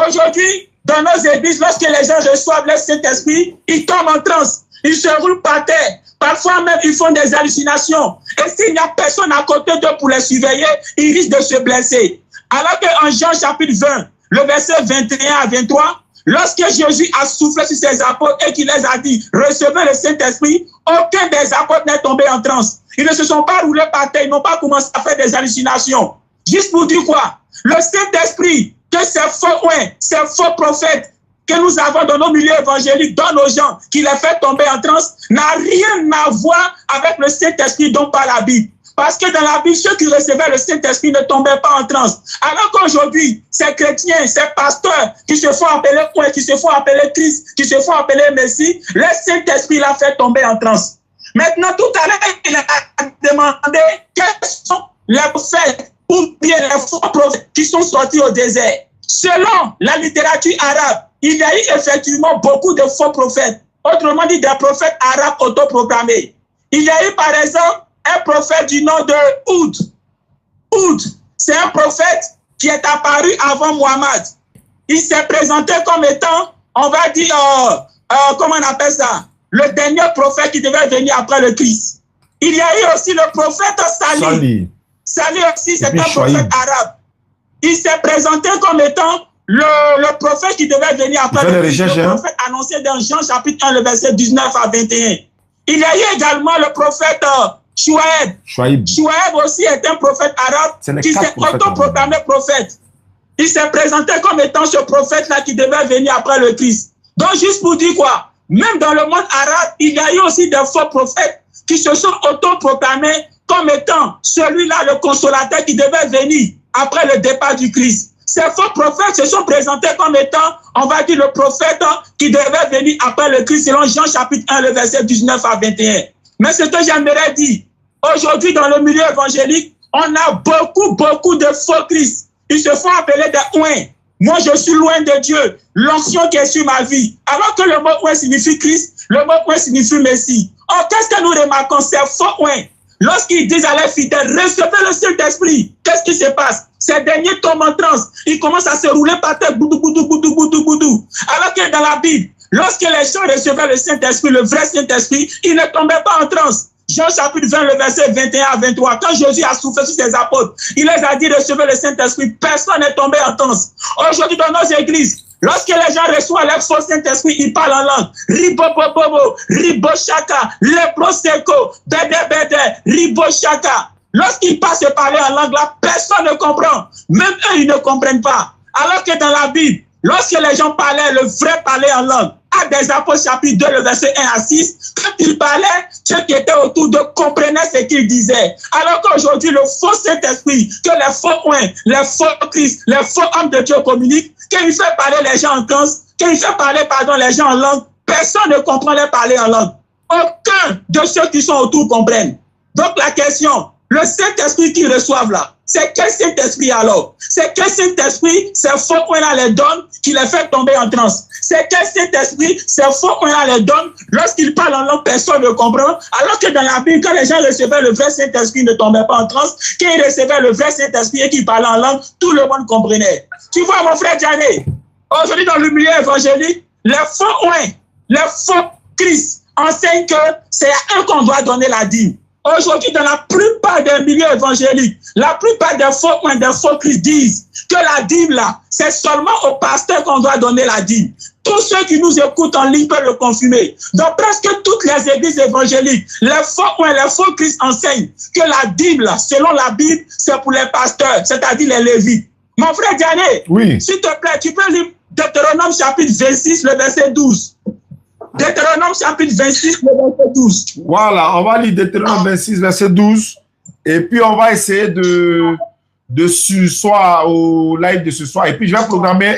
Aujourd'hui, dans nos églises, lorsque les gens reçoivent le Saint-Esprit, ils tombent en transe, ils se roulent par terre. Parfois même, ils font des hallucinations. Et s'il n'y a personne à côté d'eux pour les surveiller, ils risquent de se blesser. Alors qu'en Jean chapitre 20, le verset 21 à 23, lorsque Jésus a soufflé sur ses apôtres et qu'il les a dit, recevez le Saint-Esprit, aucun des apôtres n'est tombé en transe. Ils ne se sont pas roulés par terre, ils n'ont pas commencé à faire des hallucinations. Juste pour dire quoi? Le Saint-Esprit, que ces faux oints, ces faux prophètes que nous avons dans nos milieux évangéliques, dans nos gens, qui les fait tomber en transe, n'a rien à voir avec le Saint-Esprit dont parle la Bible. Parce que dans la Bible, ceux qui recevaient le Saint-Esprit ne tombaient pas en transe. Alors qu'aujourd'hui, ces chrétiens, ces pasteurs qui se font appeler Point, qui se font appeler Christ, qui se font appeler Messie, le Saint-Esprit l'a fait tomber en transe. Maintenant, tout à l'heure, il a demandé quels sont les prophètes ou bien les faux prophètes qui sont sortis au désert. Selon la littérature arabe, il y a eu effectivement beaucoup de faux prophètes, autrement dit des prophètes arabes autoproclamés. Il y a eu par exemple un prophète du nom de Oud. Oud, c'est un prophète qui est apparu avant Mohammed. Il s'est présenté comme étant, on va dire, comment on appelle ça, le dernier prophète qui devait venir après le Christ. Il y a eu aussi le prophète Salih. Salih aussi, c'est un prophète arabe. Il s'est présenté comme étant le prophète qui devait venir après le Christ. Le prophète annoncé dans Jean chapitre 1, le verset 19 à 21. Il y a eu également le prophète Chouaib. Chouaib aussi est un prophète arabe qui s'est autoproclamé prophète. Il s'est présenté comme étant ce prophète-là qui devait venir après le Christ. Donc, juste pour dire quoi, même dans le monde arabe, il y a eu aussi des faux prophètes qui se sont autoproclamés comme étant celui-là, le consolateur qui devait venir après le départ du Christ. Ces faux prophètes se sont présentés comme étant, on va dire, le prophète qui devait venir après le Christ, selon Jean chapitre 1, le verset 19 à 21. Mais ce que j'aimerais dire, aujourd'hui dans le milieu évangélique, on a beaucoup de faux Christ. Ils se font appeler des ouins. Moi, je suis loin de Dieu. L'onction qui est sur ma vie. Alors que le mot ouin signifie Christ, le mot ouin signifie Messie. Or, qu'est-ce que nous remarquons? Ces faux ouins. Lorsqu'ils disent à leurs fidèles, recevez le Saint-Esprit, qu'est-ce qui se passe? Ces derniers tombent en transe. Ils commencent à se rouler par terre, boudou, boudou, boudou, boudou, boudou. Alors que dans la Bible, lorsque les gens recevaient le Saint-Esprit, le vrai Saint-Esprit, ils ne tombaient pas en transe. Jean chapitre 20, le verset 21 à 23. Quand Jésus a soufflé sur ses apôtres, il les a dit recevez le Saint-Esprit. Personne n'est tombé en transe. Aujourd'hui, dans nos églises, lorsque les gens reçoivent le faux Saint-Esprit, ils parlent en langue. Ribobobobo, riboshaka, lebroseko, bede bede, riboshaka. Lorsqu'ils passent parler en langue là, personne ne comprend. Même eux, ils ne comprennent pas. Alors que dans la Bible, lorsque les gens parlaient, le vrai parlait en langue. Actes des Apôtres chapitre 2, le verset 1 à 6, quand ils parlaient, ceux qui étaient autour d'eux comprenaient ce qu'ils disaient. Alors qu'aujourd'hui, le faux Saint-Esprit, que les faux ouins, les faux Christ, les faux hommes de Dieu communiquent, qu'il fait parler les gens en transe, qu'il fait parler, les gens en langue, personne ne comprend les parler en langue. Aucun de ceux qui sont autour comprennent. Donc la question, le Saint-Esprit qu'ils reçoivent là, c'est quel Saint-Esprit alors? C'est quel Saint-Esprit ces faux ouins-là les donnent qui les fait tomber en transe? C'est quel Saint-Esprit ces faux ouins-là les donnent lorsqu'ils parlent en langue, personne ne comprend? Alors que dans la Bible, quand les gens recevaient le vrai Saint-Esprit, ils ne tombaient pas en transe. Quand ils recevaient le vrai Saint-Esprit et qu'ils parlaient en langue, tout le monde comprenait. Tu vois, mon frère Diané, aujourd'hui dans le milieu évangélique, les faux ouins, les faux Christ enseignent que c'est à eux qu'on doit donner la dîme. Aujourd'hui, dans la plupart des milieux évangéliques, la plupart des faux ouins, des faux Christ disent que la dîme là, c'est seulement aux pasteurs qu'on doit donner la dîme. Tous ceux qui nous écoutent en ligne peuvent le confirmer. Dans presque toutes les églises évangéliques, les faux ouins, les faux Christ enseignent que la dîme là, selon la Bible, c'est pour les pasteurs, c'est-à-dire les Lévites. Mon frère Diané, oui. S'il te plaît, tu peux lire Deutéronome chapitre 26, le verset 12. Deutéronome chapitre 26, le verset 12. Voilà, on va lire Deutéronome 26, verset 12. Et puis, on va essayer de ce soir, au live de ce soir. Et puis, je vais programmer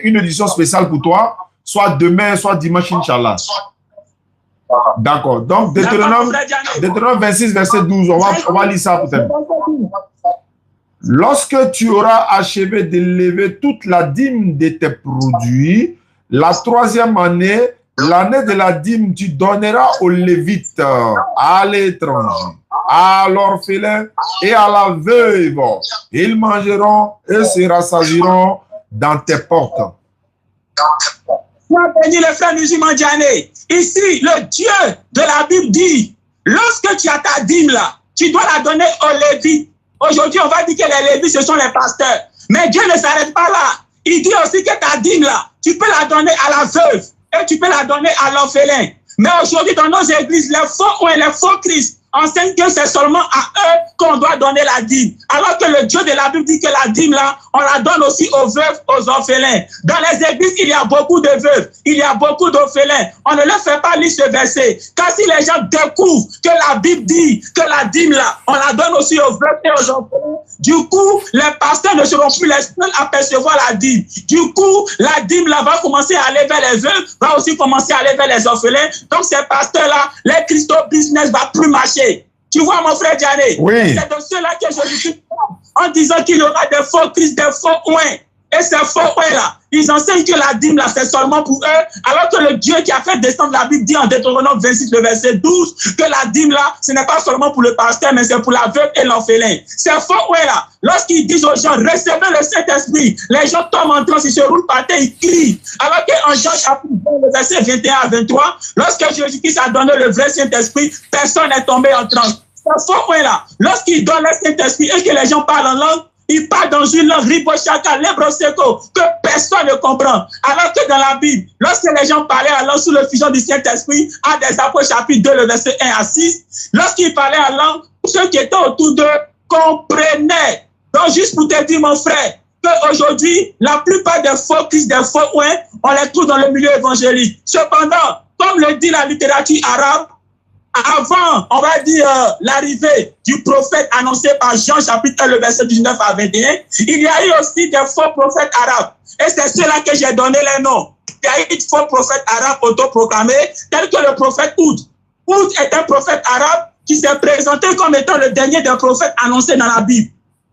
une édition spéciale pour toi, soit demain, soit dimanche, Inch'Allah. D'accord. Donc, Deutéronome 26, verset 12. On va lire ça pour toi. Lorsque tu auras achevé d'élever toute la dîme de tes produits, la troisième année, l'année de la dîme, tu donneras aux Lévites, à l'étranger, à l'orphelin et à la veuve. Ils mangeront et se rassasieront dans tes portes. Sois béni le frère musulman Diané. Ici, le Dieu de la Bible dit, lorsque tu as ta dîme là, tu dois la donner aux Lévites. Aujourd'hui, on va dire que les Lévites, ce sont les pasteurs. Mais Dieu ne s'arrête pas là. Il dit aussi que ta dîme là, tu peux la donner à la veuve et tu peux la donner à l'orphelin. Mais aujourd'hui, dans nos églises, les faux ouins, les faux Christ enseignent que c'est seulement à eux qu'on doit donner la dîme. Alors que le Dieu de la Bible dit que la dîme, là, on la donne aussi aux veuves, aux orphelins. Dans les églises, il y a beaucoup de veuves, il y a beaucoup d'orphelins. On ne leur fait pas lire ce verset. Car si les gens découvrent que la Bible dit que la dîme, là, on la donne aussi aux veuves et aux orphelins, du coup, les pasteurs ne seront plus les seuls à percevoir la dîme. Du coup, la dîme, là, va commencer à aller vers les veuves, va aussi commencer à aller vers les orphelins. Donc, ces pasteurs-là, les Christo business ne va plus marcher. Tu vois, mon frère Diané, oui. C'est de ceux-là que je dis en disant qu'il y aura des faux Christ, des faux oins. Et ces faux oins-là, ils enseignent que la dîme, là, c'est seulement pour eux, alors que le Dieu qui a fait descendre la Bible dit en Deutéronome 26, le verset 12, que la dîme, là, ce n'est pas seulement pour le pasteur, mais c'est pour la veuve et l'orphelin. Ces faux oins-là, lorsqu'ils disent aux gens, recevez le Saint-Esprit, les gens tombent en transe, ils se roulent par terre, ils crient. Alors qu'en Jean chapitre 20, le verset 21 à 23, lorsque Jésus-Christ a donné le vrai Saint-Esprit, personne n'est tombé en transe. Ces faux oins-là, lorsqu'ils donnent le Saint-Esprit et que les gens parlent en langue, il parle dans une langue ribochaka, lebroseco, que personne ne comprend. Alors que dans la Bible, lorsque les gens parlaient en langue sous le fusion du Saint-Esprit, à des Apôtres chapitre 2, le verset 1 à 6, lorsqu'ils parlaient en langue, ceux qui étaient autour d'eux comprenaient. Donc, juste pour te dire, mon frère, qu'aujourd'hui, la plupart des faux Christ, des faux oins, on les trouve dans le milieu évangélique. Cependant, comme le dit la littérature arabe, avant, on va dire, l'arrivée du prophète annoncé par Jean chapitre 1, le verset 19 à 21, il y a eu aussi des faux prophètes arabes. Et c'est ceux-là que j'ai donné les noms. Il y a eu des faux prophètes arabes autoproclamés, tels que le prophète Oud. Oud est un prophète arabe qui s'est présenté comme étant le dernier des prophètes annoncés dans la Bible.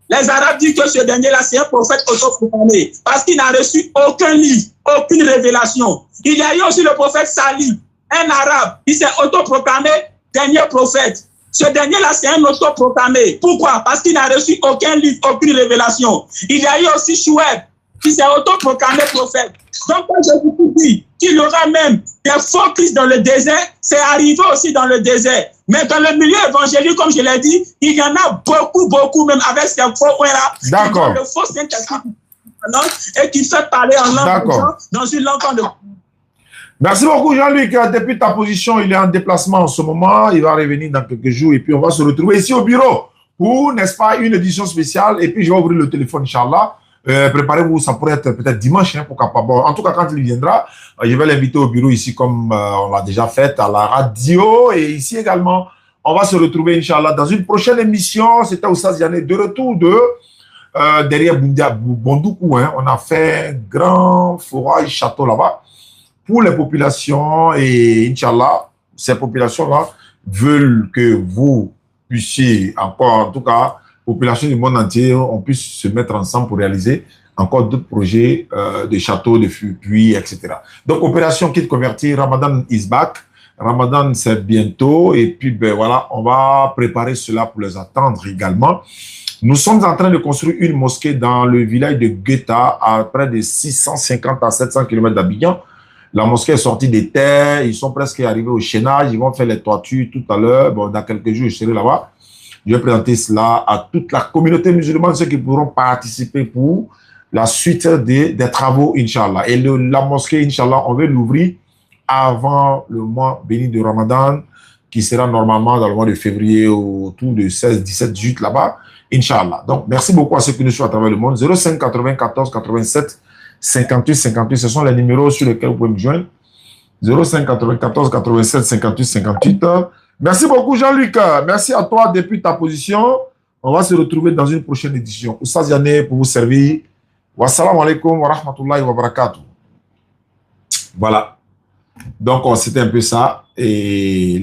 Les Arabes disent que ce dernier-là, c'est un prophète autoproclamé, parce qu'il n'a reçu aucun livre, aucune révélation. Il y a eu aussi le prophète Salih, un arabe, il s'est autoproclamé dernier prophète. Ce dernier-là, c'est un autoproclamé. Pourquoi? Parce qu'il n'a reçu aucun livre, aucune révélation. Il y a eu aussi Choueb, qui s'est autoproclamé prophète. Donc, quand je vous dis qu'il y aura même des faux Christ dans le désert, c'est arrivé aussi dans le désert. Mais dans le milieu évangélique, comme je l'ai dit, il y en a beaucoup, beaucoup, même avec ces faux points-là. D'accord. Le faux Saint-Esprit et qui fait parler en langue dans une langue de... Merci beaucoup, Jean-Luc. Depuis ta position, il est en déplacement en ce moment. Il va revenir dans quelques jours et puis on va se retrouver ici au bureau pour, n'est-ce pas, une édition spéciale. Et puis, je vais ouvrir le téléphone, Inch'Allah. Préparez-vous, ça pourrait être peut-être dimanche, hein, pourquoi pas. Bon, en tout cas, quand il viendra, je vais l'inviter au bureau ici comme on l'a déjà fait à la radio. Et ici également, on va se retrouver, Inch'Allah, dans une prochaine émission. C'était Oustaz Diané de retour derrière Bondoukou. Hein. On a fait un grand forage château là-bas pour les populations et Inch'Allah, ces populations-là veulent que vous puissiez encore, en tout cas, population du monde entier, on puisse se mettre ensemble pour réaliser encore d'autres projets de châteaux, de puits, etc. Donc, opération Kit Convertir, Ramadan is back. Ramadan, c'est bientôt. Et puis, ben voilà, on va préparer cela pour les attendre également. Nous sommes en train de construire une mosquée dans le village de Guetta, à près de 650 à 700 km d'Abidjan. La mosquée est sortie des terres, ils sont presque arrivés au chaînage, ils vont faire les toitures tout à l'heure. Bon, dans quelques jours, je serai là-bas. Je vais présenter cela à toute la communauté musulmane, ceux qui pourront participer pour la suite des travaux, Inch'Allah. Et la mosquée, Inch'Allah, on veut l'ouvrir avant le mois béni de Ramadan, qui sera normalement dans le mois de février, autour de 16, 17, 18 là-bas, Inch'Allah. Donc, merci beaucoup à ceux qui nous suivent à travers le monde. 05 94 87 58 58, ce sont les numéros sur lesquels vous pouvez me joindre. 05 94 87 58 58. Merci beaucoup, Jean-Luc. Merci à toi depuis ta position. On va se retrouver dans une prochaine édition. Oustaz Diané pour vous servir. Wassalamu alaikum wa rahmatullahi wa barakatuh. Voilà. Donc, c'était un peu ça. Et